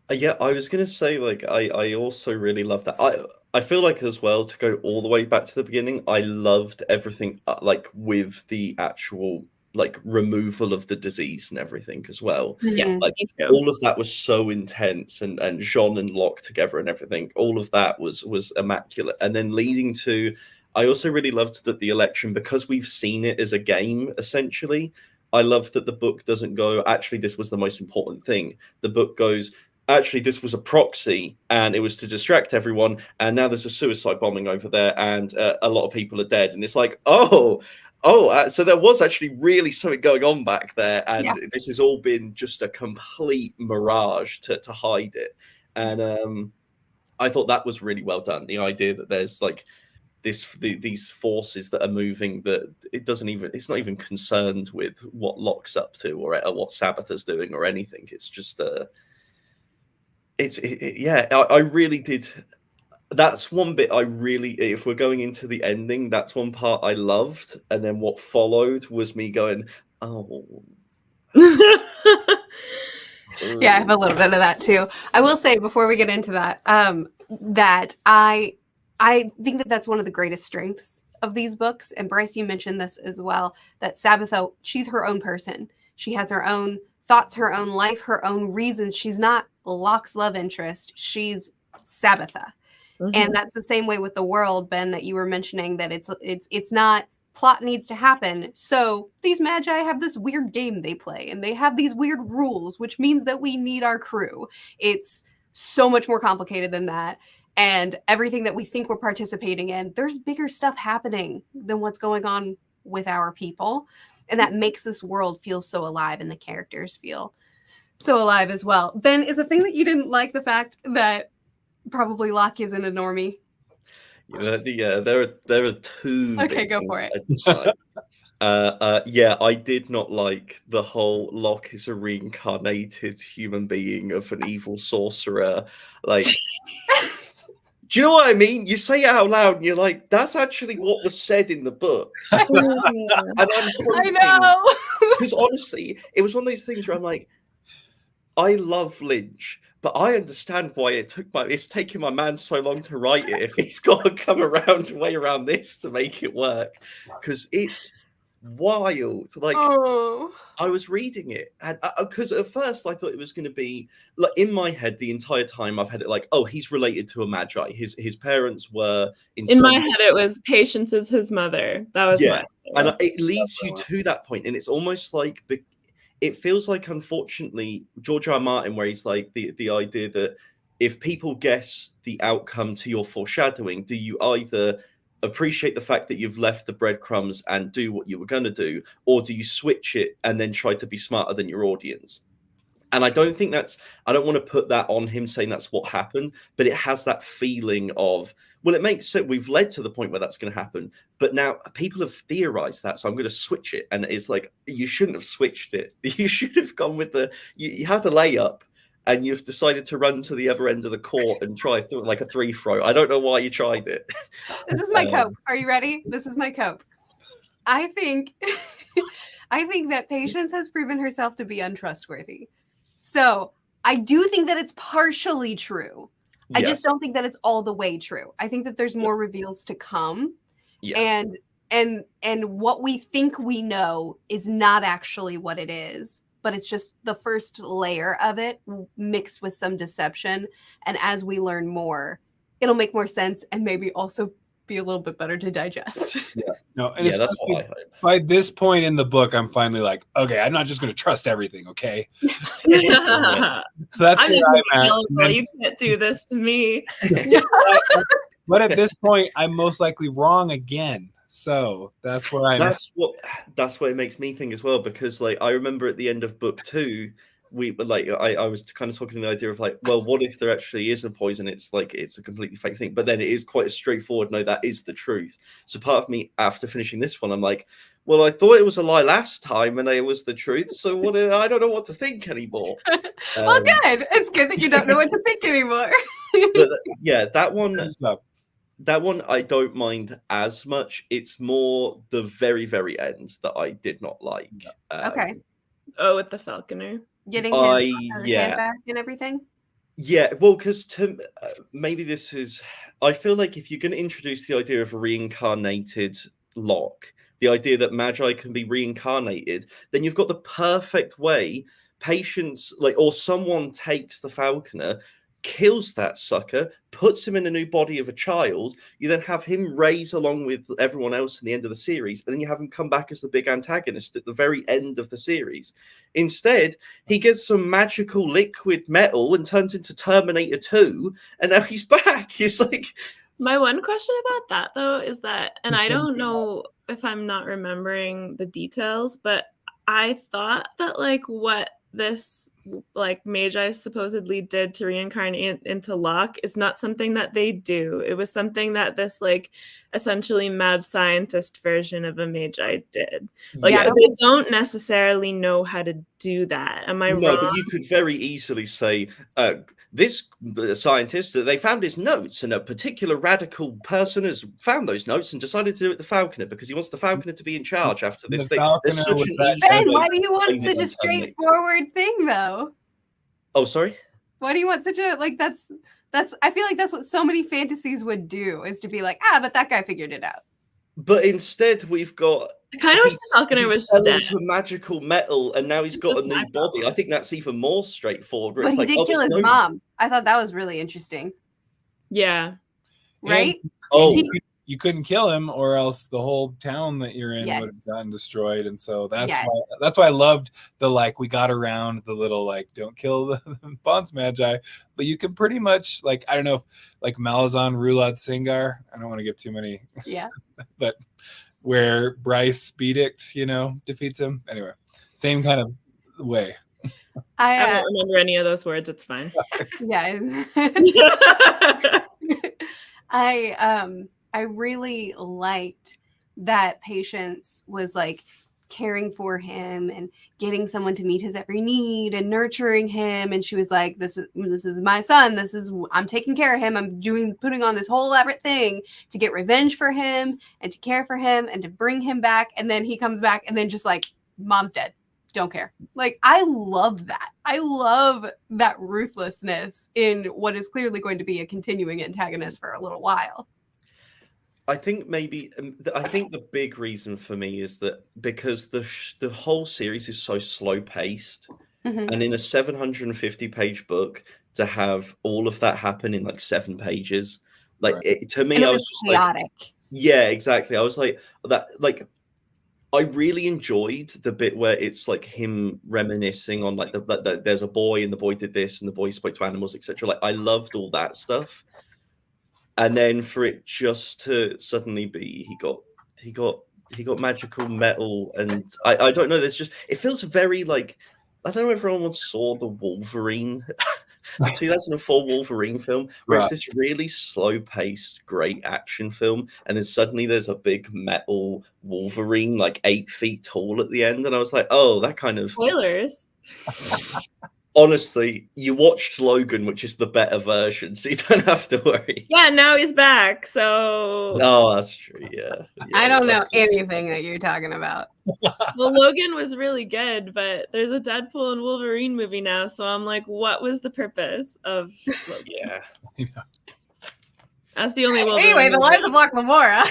Yeah, I was gonna say, like, I also really love that. I feel like as well, to go all the way back to the beginning, I loved everything like with the actual like removal of the disease and everything as well. Yeah, like all of that was so intense, and Jean and Locke together and everything. All of that was immaculate. And then leading to, I also really loved that the election, because we've seen it as a game essentially. I love that the book doesn't go, actually, this was the most important thing. The book goes, actually, this was a proxy, and it was to distract everyone, and now there's a suicide bombing over there, and a lot of people are dead. And it's like, so there was actually really something going on back there, and this has all been just a complete mirage to hide it. And I thought that was really well done. The idea that there's like these forces that are moving, that it's not even concerned with what Locke's up to, or what Sabitha's doing, or anything. It's just I really did. That's one bit I really, if we're going into the ending, that's one part I loved. And then what followed was me going, oh. Yeah, I have a little bit of that too. I will say before we get into that, that I think that that's one of the greatest strengths of these books. And Bryce, you mentioned this as well, that Sabitha, she's her own person. She has her own thoughts, her own life, her own reasons. She's not Locke's love interest. She's Sabitha. And that's the same way with the world, Ben, that you were mentioning, that it's not plot needs to happen. So these Magi have this weird game they play, and they have these weird rules, which means that we need our crew. It's so much more complicated than that. and everything that we think we're participating in, there's bigger stuff happening than what's going on with our people. And that makes this world feel so alive, and the characters feel so alive as well. Ben, is the thing that you didn't like the fact that probably Locke isn't a normie? There are two. Okay, big go things for it. I didn't like. Yeah, I did not like the whole Locke is a reincarnated human being of an evil sorcerer. Like, do you know what I mean? You say it out loud, and you're like, "That's actually what was said in the book." And I'm I know. because honestly, it was one of those things where I'm like, I love Lynch, but I understand why it's taking my man so long to write it. If he's got to come around way around this to make it work, because it's wild. Like, I was reading it, and because at first I thought it was going to be like in my head the entire time I've had it like, oh, he's related to a magi. His parents were in my head. It was Patience is his mother. That was and it leads you to that point, and it's almost like. It feels like, unfortunately, George R. R. Martin, where he's like the idea that if people guess the outcome to your foreshadowing, do you either appreciate the fact that you've left the breadcrumbs and do what you were going to do, or do you switch it and then try to be smarter than your audience? And I don't want to put that on him saying that's what happened, but it has that feeling of, well, it makes sense. We've led to the point where that's going to happen, but now people have theorized that, so I'm going to switch it. And it's like, you shouldn't have switched it. You should have gone with you had a layup, and you've decided to run to the other end of the court and try like a 3-throw. I don't know why you tried it. This is my cope. Are you ready? This is my cope. I think that Patience has proven herself to be untrustworthy. So I do think that it's partially true. Yes. I just don't think that it's all the way true. I think that there's more reveals to come. Yeah. And what we think we know is not actually what it is, but it's just the first layer of it mixed with some deception. And as we learn more, it'll make more sense and maybe also be a little bit better to digest. Yeah. No, and that's why by this point in the book, I'm finally like, okay, I'm not just going to trust everything. Okay. That's where I'm at. You can't do this to me. But at this point, I'm most likely wrong again. So that's where I'm. That's what it makes me think as well, because like I remember at the end of book 2. I was kind of talking the idea of like, well, what if there actually is a poison? It's like it's a completely fake thing, but then it is quite a straightforward. No, that is the truth. So part of me, after finishing this one, I'm like, well, I thought it was a lie last time, and it was the truth. So what? I don't know what to think anymore. Well, good. It's good that you don't know what to think anymore. But yeah, that one I don't mind as much. It's more the very, very end that I did not like. Okay. Oh, with the falconer. Getting his hand back and everything? Yeah, well, because maybe this is... I feel like if you're going to introduce the idea of a reincarnated Locke, the idea that Magi can be reincarnated, then you've got the perfect way. Patience, or someone takes the falconer, kills that sucker, puts him in a new body of a child. You then have him raise along with everyone else in the end of the series, and then you have him come back as the big antagonist at the very end of the series. Instead, he gets some magical liquid metal and turns into Terminator 2, and now he's back. It's like... My one question about that, though, is that, and I don't know if I'm not remembering the details, but I thought that, what this Magi supposedly did to reincarnate into Locke is not something that they do. It was something that this essentially mad scientist version of a Magi did. They don't necessarily know how to do that. Am I wrong? No, but you could very easily say this scientist, they found his notes, and a particular radical person has found those notes and decided to do it the Falconer because he wants the Falconer to be in charge after this thing. Ben, why do you want such a straightforward thing, though? Oh, sorry? Why do you want such a, that's, I feel like that's what so many fantasies would do, is to be like, but that guy figured it out. But instead, we've got... I kind of wish the Falconer was just dead. Into magical metal, and now he's got a new body. I think that's even more straightforward. But he did kill his mom. I thought that was really interesting. Yeah. Right? you couldn't kill him, or else the whole town that you're in would have Yes. gotten destroyed. And so Yes. that's why I loved the like we got around the little like don't kill the Bonds Magi, but you can pretty much like I don't know if like Malazan Rulad Singar. I don't want to give too many, Yeah. but where Bryce Bedict, defeats him. Anyway, same kind of way. I don't remember any of those words. It's fine. Yeah. I really liked that Patience was like caring for him and getting someone to meet his every need and nurturing him. And she was like, this is my son. I'm taking care of him. I'm putting on this whole elaborate thing to get revenge for him and to care for him and to bring him back. And then he comes back and then just like, mom's dead. Don't care. Like, I love that. I love that ruthlessness in what is clearly going to be a continuing antagonist for a little while. I think the big reason for me is that because the whole series is so slow paced, and in a 750-page book to have all of that happen in like 7 pages, like to me, I was just chaotic. Like, yeah, exactly. I was like that, like. I really enjoyed the bit where it's like him reminiscing on like there's a boy and the boy did this and the boy spoke to animals, etc. Like I loved all that stuff, and then for it just to suddenly be he got magical metal, and I don't know. There's just it feels very like I don't know if everyone saw the Wolverine. The 2004 Wolverine film, where it's this really slow-paced, great action film, and then suddenly there's a big metal Wolverine, like 8 feet tall at the end, and I was like, oh, that kind of... Spoilers. Honestly, you watched Logan, which is the better version, so you don't have to worry. Yeah, now he's back, so... Oh, that's true, yeah. I don't know anything that you're talking about. Well, Logan was really good, but there's a Deadpool and Wolverine movie now, so I'm like, what was the purpose of Logan? Yeah. That's the only Wolverine Anyway, the Lives of Locke Lamora.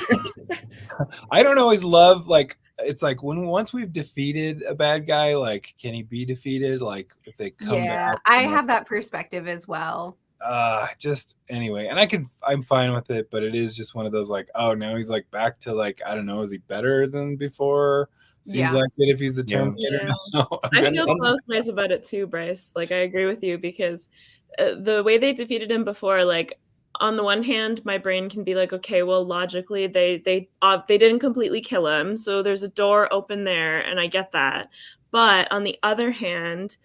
I don't always love, like, it's like once we've defeated a bad guy, like, can he be defeated? Like, if they come back. I have that perspective as well. Just anyway, and I'm fine with it, but it is just one of those like, oh, now he's like back to like, I don't know, is he better than before? Seems like it if he's the Terminator. Yeah. I feel both ways about it too, Bryce. Like I agree with you because the way they defeated him before, like on the one hand, my brain can be like, okay, well, logically they didn't completely kill him, so there's a door open there, and I get that. But on the other hand,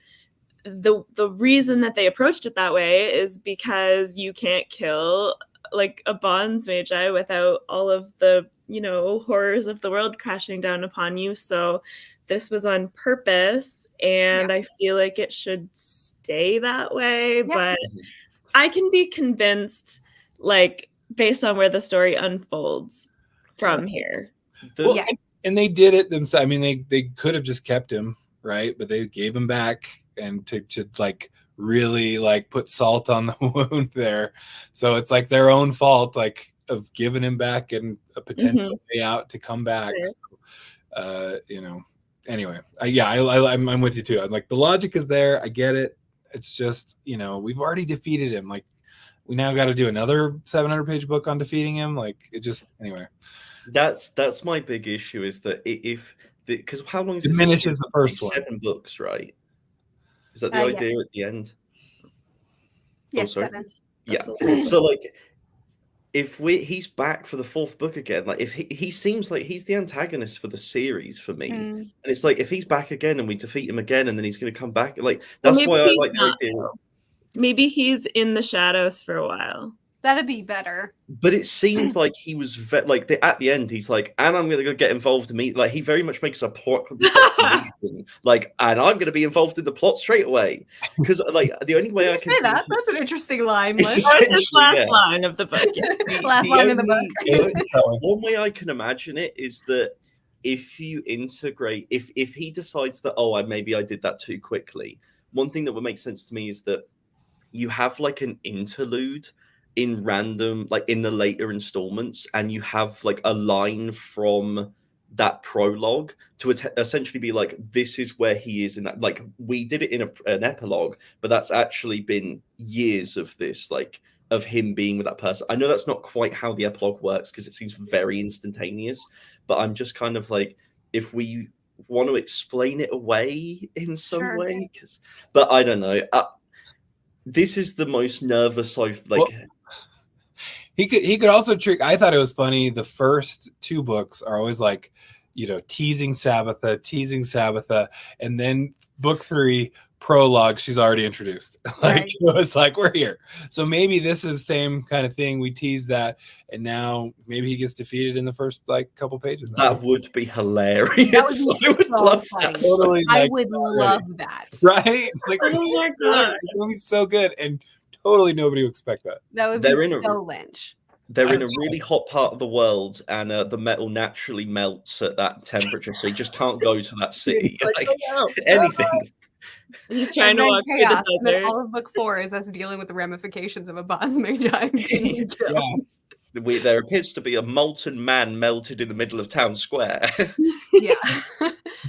the reason that they approached it that way is because you can't kill like a Bonds Magi without all of the horrors of the world crashing down upon you. So this was on purpose, and I feel like it should stay that way. But I can be convinced, like based on where the story unfolds from here. And they did it themselves. I mean, they could have just kept him, right? But they gave him back, and to like really like put salt on the wound there. So it's like their own fault, like of giving him back and a potential way out to come back. So, anyway, I'm with you too. I'm like, the logic is there. I get it. It's just, we've already defeated him. Like, we now got to do another 700-page book on defeating him. Like, it just, anyway. That's my big issue is that because how long is this? Diminishes the first one. 7 books, right? Is that the idea at the end? Yes, 7. Yeah. So like, if he's back for the 4th book again, like if he seems like he's the antagonist for the series for me, and it's like if he's back again and we defeat him again and then he's going to come back, like that's why I like the idea. Maybe he's in the shadows for a while. That'd be better. But it seemed like he was at the end. He's like, and I'm going to go get involved in me. Like he very much makes a plot, like, and I'm going to be involved in the plot straight away. Because like the only way I can say that's an interesting line. That's the last line of the book. Last line of the book. One way I can imagine it is that if you integrate, if he decides that maybe I did that too quickly. One thing that would make sense to me is that you have like an interlude in random, like in the later installments, and you have like a line from that prologue to essentially be like, this is where he is in that. Like we did it in an epilogue, but that's actually been years of this like of him being with that person. I know that's not quite how the epilogue works because it seems very instantaneous, but I'm just kind of like, if we want to explain it away in some Sure. way, but I don't know. This is the most nervous I've like. Well, he could also trick. I thought it was funny. The first 2 books are always like, teasing Sabbatha, and then book 3 prologue, she's already introduced. Like, Right. it was like, we're here. So maybe this is the same kind of thing. We teased that, and now maybe he gets defeated in the first couple pages. That would be hilarious. That would be I would so love funny. that. Totally, I like, would already. love that. Right? Like, Oh my God. it's gonna be so good, and totally nobody would expect that. That would They're be in a- so Lynch. They're in a really hot part of the world, and the metal naturally melts at that temperature, so you just can't go to that city. It's like, Like, oh, no. anything. He's trying And to then walk through chaos. the And then desert. all of book 4 is us dealing with the ramifications of a Bondsmage being killed. Yeah. There appears to be a molten man melted in the middle of town square. Yeah.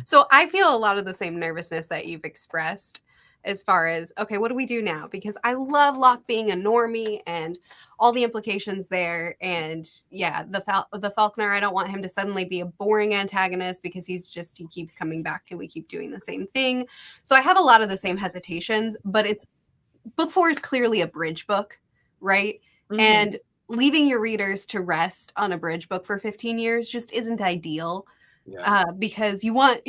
So I feel a lot of the same nervousness that you've expressed as far as, okay, what do we do now? Because I love Locke being a normie and all the implications there. And yeah, the Falconer, I don't want him to suddenly be a boring antagonist because he keeps coming back and we keep doing the same thing. So I have a lot of the same hesitations, but book 4 is clearly a bridge book, right? Mhm. And leaving your readers to rest on a bridge book for 15 years just isn't ideal. Yeah. Because you want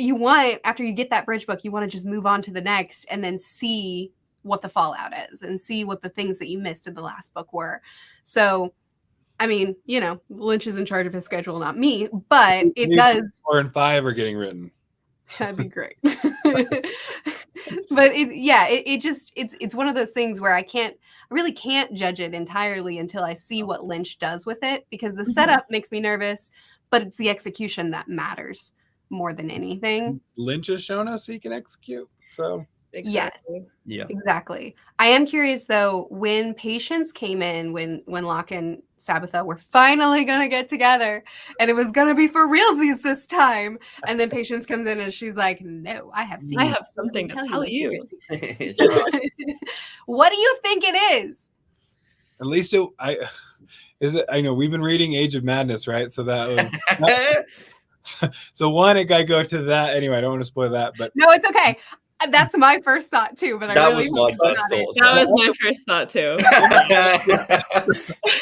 after you get that bridge book, you want to just move on to the next and then see what the fallout is and see what the things that you missed in the last book were. So, I mean, Lynch is in charge of his schedule, not me, but it Maybe does. 4 and 5 are getting written. That'd be great. But it's one of those things where I really can't judge it entirely until I see what Lynch does with it, because the setup makes me nervous, but it's the execution that matters more than anything. Lynch has shown us he can execute. So Exactly. Yes, Yeah. exactly. I am curious though, when Patience came in, when Locke and Sabbatha were finally gonna get together, and it was gonna be for realsies this time, and then Patience comes in and she's like, "No, I have secrets. I have something Let me to tell my you." secrets." What do you think it is? at least I know we've been reading Age of Madness, right? So that was so one, I go to that anyway. I don't want to spoil that, but No, it's okay. That's my first thought too, but I That really was my hope it's first not it. thought. That was my first thought too.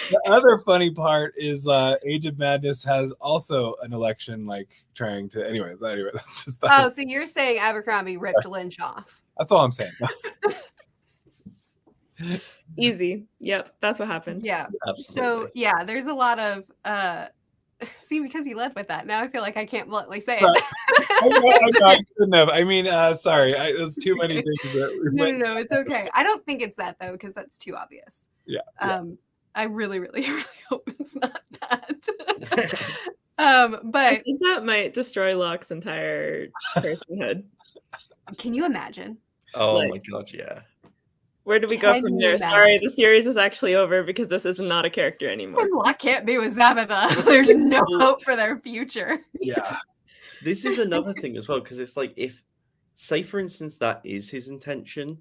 the other funny part is Age of Madness has also an election trying to anyway, that's just Oh, so you're saying Abercrombie ripped Lynch off? that's all I'm saying. Easy. Yep, that's what happened. Yeah. Absolutely. So yeah, there's a lot of see, because you led with that. Now I feel like I can't bluntly say Right. it. I couldn't have. I mean, sorry, there's too many things that No, it's okay. I don't think it's that though, because that's too obvious. Yeah. I really, really, really hope it's not that. I But think that might destroy Locke's entire personhood. can you imagine? Oh Like- my god, yeah. Where do we go Can from you there? imagine? Sorry, the series is actually over because this is not a character anymore. Because Locke can't be with Sabbatha. There's no hope for their future. yeah. This is another thing as well, because it's like, if, say for instance, that is his intention,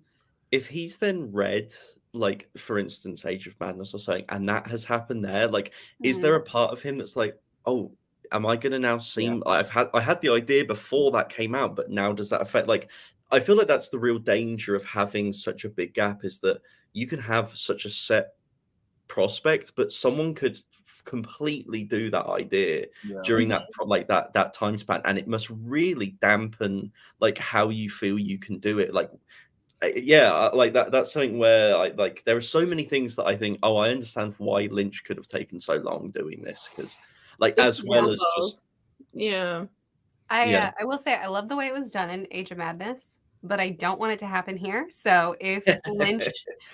if he's then read, like, for instance, Age of Madness or something, and that has happened there, like, is there a part of him that's like, oh, am I gonna now seem I had the idea before that came out, but now does that affect, like, I feel like that's the real danger of having such a big gap, is that you can have such a set prospect, but someone could completely do that idea during that that time span, and it must really dampen like how you feel you can do it. Like like that's something where like there are so many things that I think, oh, I understand why Lynch could have taken so long doing this, because like as well as just yeah. I will say I love the way it was done in Age of Madness, but I don't want it to happen here. So if Lynch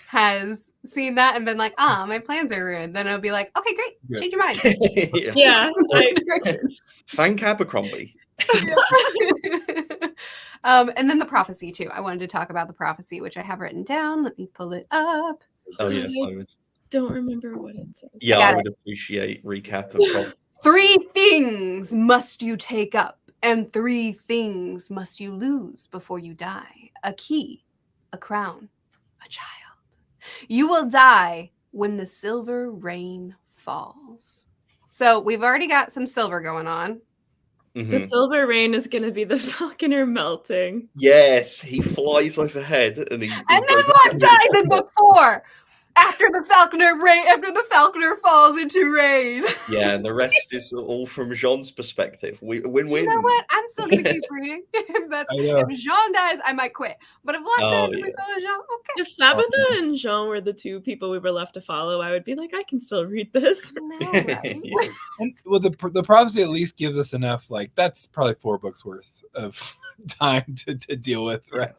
has seen that and been like, my plans are ruined, then it'll be like, okay, great, Good. change your mind. Yeah. Like, thank Abercrombie. And then the prophecy too. I wanted to talk about the prophecy, which I have written down. Let me pull it up. Oh yes, I would. don't remember what it says. Yeah, got I would appreciate recap of prophecy. 3 things must you take up, and 3 things must you lose before you die: a key, a crown, a child. You will die when the silver rain falls. So we've already got some silver going on. The silver rain is going to be the falconer melting. Yes, he flies overhead and he And then what dies in book 4? After the falconer falls into rain. Yeah, and the rest is all from Jean's perspective. Win-win. You know what? I'm still gonna keep reading. If Jean dies, I might quit. But if Locke dies, we follow Jean. Okay. If Sabitha and Jean were the two people we were left to follow, I would be like, I can still read this. No, right? Yeah. And well, the prophecy at least gives us enough. Like that's probably 4 books worth of time to deal with, right?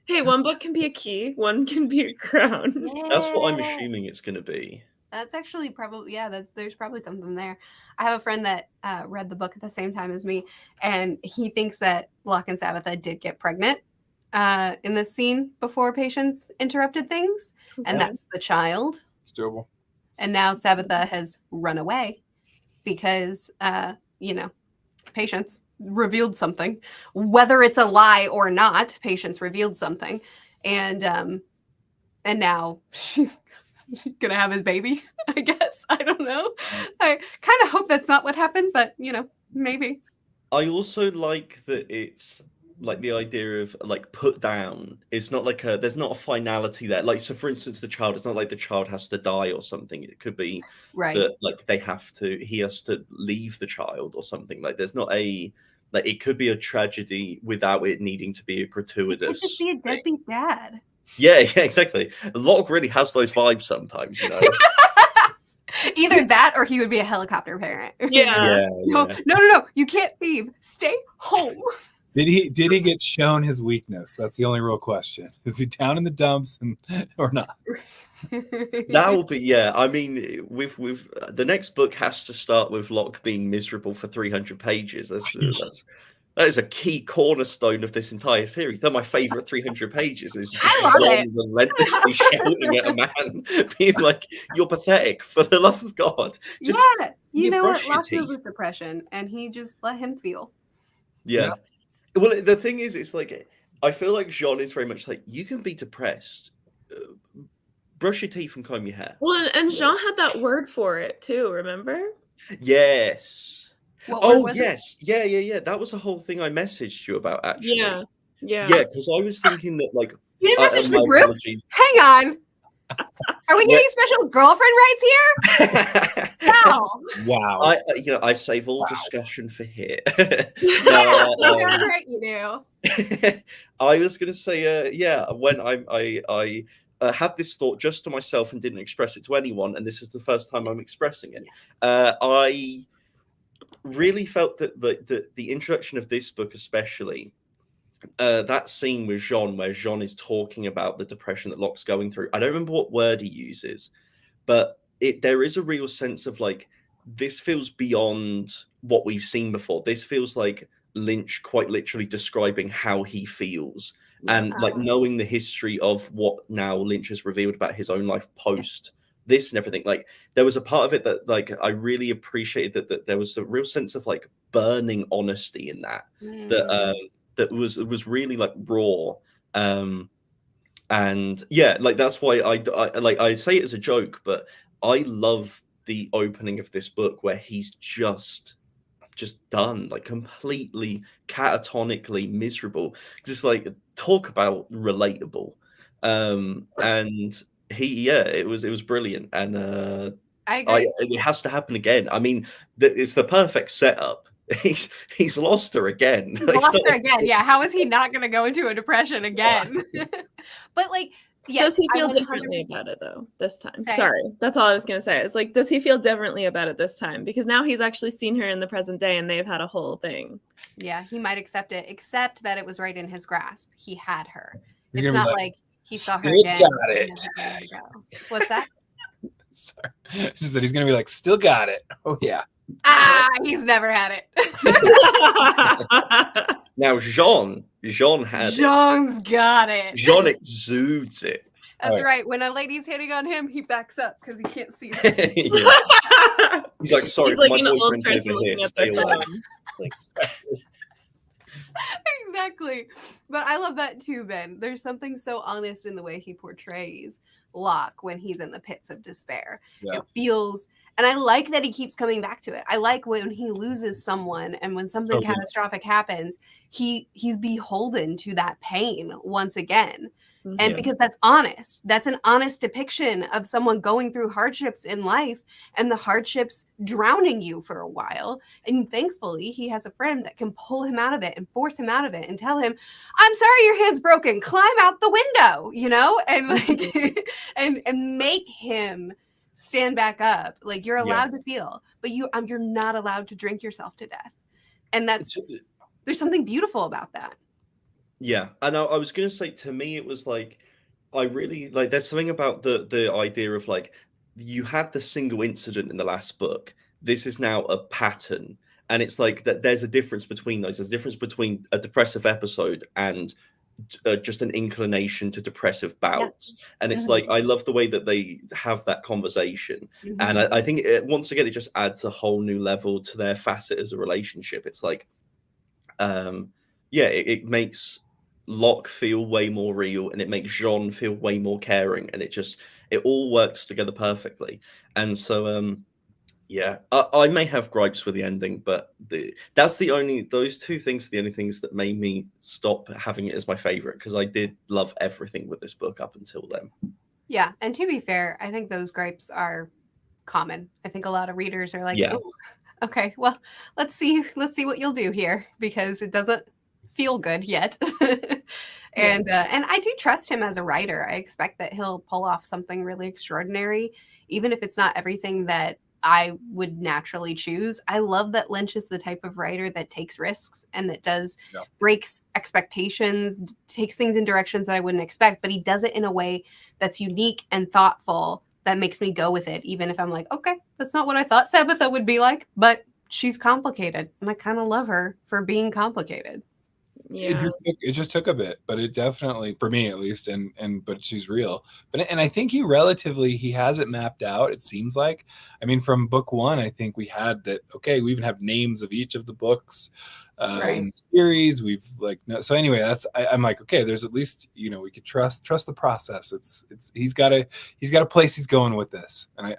Hey, one book can be a key, one can be a crown. That's what I'm assuming it's going to be. That's actually probably, there's probably something there. I have a friend that read the book at the same time as me, and he thinks that Locke and Sabitha did get pregnant in this scene before Patience interrupted things, and that's the child. It's doable. And now Sabitha has run away because, Patience revealed something. Whether it's a lie or not, Patience revealed something. And now she's gonna have his baby, I guess. I don't know. I kind of hope that's not what happened, but maybe. I also like that it's like the idea of like put down. It's not like there's not a finality there. Like, so for instance, the child, it's not like the child has to die or something. It could be that like he has to leave the child or something. Like there's not like it could be a tragedy without it needing to be a gratuitous. It could just be a deadbeat dad. Yeah, exactly. Locke really has those vibes sometimes, Either that or he would be a helicopter parent. Yeah. No, you can't leave. Stay home. Did he get shown his weakness? That's the only real question. Is he down in the dumps or not? That will be, yeah. I mean, with the next book has to start with Locke being miserable for 300 pages. That is a key cornerstone of this entire series. They're my favorite 300 pages. Is just Ron relentlessly shouting at a man, being like, "You're pathetic, for the love of God." Just, you know what? Locke deals with depression, and he just let him feel. Yeah. Well, the thing is, it's like I feel like Jean is very much like, you can be depressed. Brush your teeth and comb your hair. Well, and Jean had that word for it too, remember? Yes. Yes. Yeah. That was the whole thing I messaged you about, actually. Yeah. Because I was thinking that, like, you didn't message the group? Apologies. Hang on. Are we getting special girlfriend rights here? No. Wow. I save all discussion for here. Right, you do. I was going to say, when I had this thought just to myself and didn't express it to anyone, and this is the first time I'm expressing it. I really felt that the introduction of this book, especially, that scene with Jean, where Jean is talking about the depression that Locke's going through. I don't remember what word he uses, but there is a real sense of like, this feels beyond what we've seen before. This feels like Lynch quite literally describing how he feels. And like knowing the history of what now Lynch has revealed about his own life post this and everything, like there was a part of it that like I really appreciated that there was a real sense of like burning honesty in that that was really like raw, and yeah, like that's why I say it as a joke, but I love the opening of this book where he's just done, like completely catatonically miserable. Just like talk about relatable, and it was brilliant, and it has to happen again. I mean, it's the perfect setup. He's lost her again. Yeah, how is he not going to go into a depression again? But like, yes, does he feel differently about it though this time? Sorry, that's all I was going to say. It's like, does he feel differently about it this time? Because now he's actually seen her in the present day, and they've had a whole thing. Yeah, he might accept it, except that it was right in his grasp. He had her. It's not like he saw her again. Got it. What's that? Sorry, she said he's going to be like, still got it. Oh yeah. He's never had it. Now Jean had Jean's got it. Jean exudes it. That's right. When a lady's hitting on him, he backs up because he can't see it. He's like, sorry, like my boyfriend's over here. Stay away. Exactly. But I love that too, Ben. There's something so honest in the way he portrays Locke when he's in the pits of despair. Yeah. It feels, and I like that he keeps coming back to it. I like when he loses someone and when something catastrophic happens, he's beholden to that pain once again. And because that's honest, that's an honest depiction of someone going through hardships in life and the hardships drowning you for a while. And thankfully, he has a friend that can pull him out of it and force him out of it and tell him, I'm sorry, your hand's broken, climb out the window, you know, and like, and make him stand back up. Like, you're allowed to feel, but you're not allowed to drink yourself to death. And there's something beautiful about that. Yeah, and I was going to say, to me, it was like, I really like. There's something about the idea of like, you had the single incident in the last book. This is now a pattern, and it's like that. There's a difference between those. There's a difference between a depressive episode and just an inclination to depressive bouts. Yeah. And it's like, I love the way that they have that conversation, and I think once again it just adds a whole new level to their facet as a relationship. It's like, it makes Locke feel way more real, and it makes Jean feel way more caring, and it all works together perfectly. And so I may have gripes with the ending, but those two things are the only things that made me stop having it as my favorite, because I did love everything with this book up until then. Yeah, and to be fair, I think those gripes are common. I think a lot of readers are like, oh, okay, well, let's see what you'll do here, because it doesn't feel good yet. And I do trust him as a writer. I expect that he'll pull off something really extraordinary, even if it's not everything that I would naturally choose. I love that Lynch is the type of writer that takes risks and that breaks expectations, takes things in directions that I wouldn't expect, but he does it in a way that's unique and thoughtful that makes me go with it, even if I'm like, okay, that's not what I thought Sabitha would be like, but she's complicated, and I kind of love her for being complicated. Yeah. It just took a bit, but it definitely, for me at least, but she's real. And I think he has it mapped out, it seems like. I mean, from book one, I think we had that, okay, we even have names of each of the books in the series. We've so anyway, I'm like, okay, there's at least, we could trust the process. He's got a place he's going with this. And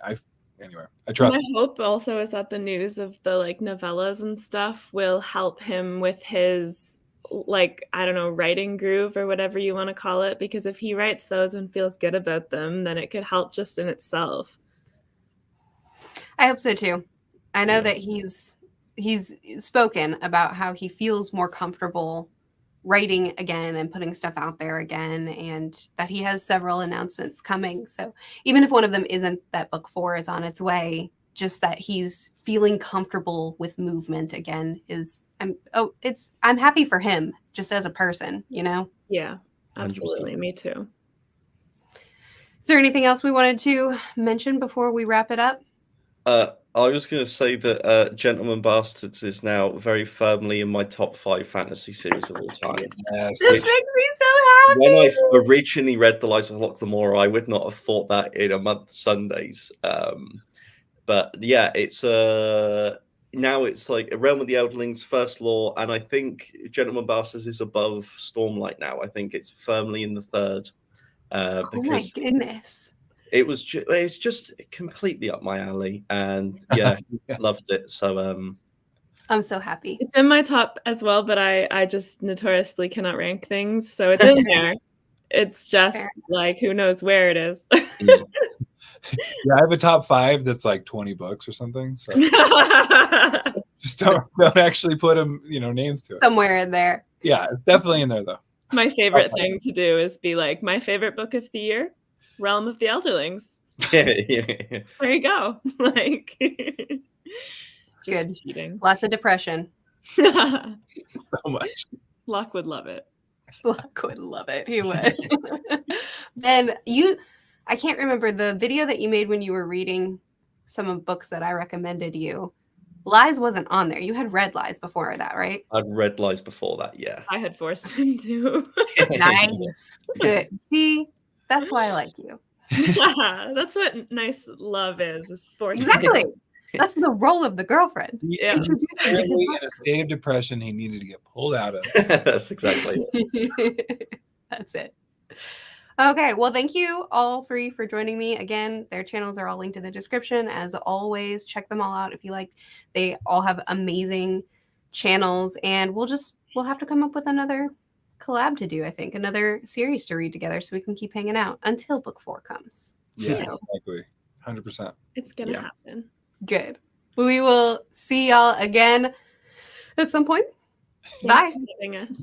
anyway, I trust. My hope also is that the news of the novellas and stuff will help him with his I don't know, writing groove or whatever you want to call it, because if he writes those and feels good about them, then it could help just in itself. I hope so too. I know that he's spoken about how he feels more comfortable writing again and putting stuff out there again, and that he has several announcements coming. So even if one of them isn't that book 4 is on its way, just that he's feeling comfortable with movement again I'm happy for him just as a person, Yeah, absolutely. 100%. Me too. Is there anything else we wanted to mention before we wrap it up? I was going to say that Gentleman Bastards is now very firmly in my top 5 fantasy series of all time. Yes. This makes me so happy. When I originally read The Lies of Locke Lamora, I would not have thought that in a month of Sundays. But yeah, it's now it's like A Realm of the Elderlings, First Law, and I think Gentleman Bastards is above Stormlight now. I think it's firmly in the 3rd. Oh my goodness. It's just completely up my alley, and loved it. So I'm so happy. It's in my top as well, but I just notoriously cannot rank things, so it's in there. It's just who knows where it is. Yeah, I have a top 5 that's like 20 books or something. So just don't actually put them, names to it. Somewhere in there. Yeah, it's definitely in there though. My favorite thing to do is be like, my favorite book of the year, Realm of the Elderlings. Yeah. There you go. It's good. Cheating. Lots of depression. So much. Locke would love it. Locke would love it. He would. Then I can't remember the video that you made when you were reading some of books that I recommended you. Lies wasn't on there. You had read Lies before that, right? I'd read Lies before that, yeah. I had forced him to. Nice. Good. See, that's why I like you. Yeah, that's what nice love is forced. Exactly. That's the role of the girlfriend. Yeah. In a state of depression he needed to get pulled out of. That's exactly it. That's it. Okay, well, thank you all three for joining me. Again, their channels are all linked in the description. As always, check them all out if you like. They all have amazing channels, and we'll have to come up with another collab to do, I think, another series to read together so we can keep hanging out until book 4 comes. Yeah, Yeah. exactly. 100%. It's gonna Yeah. happen. Good. We will see y'all again at some point. Thanks Bye. for having us.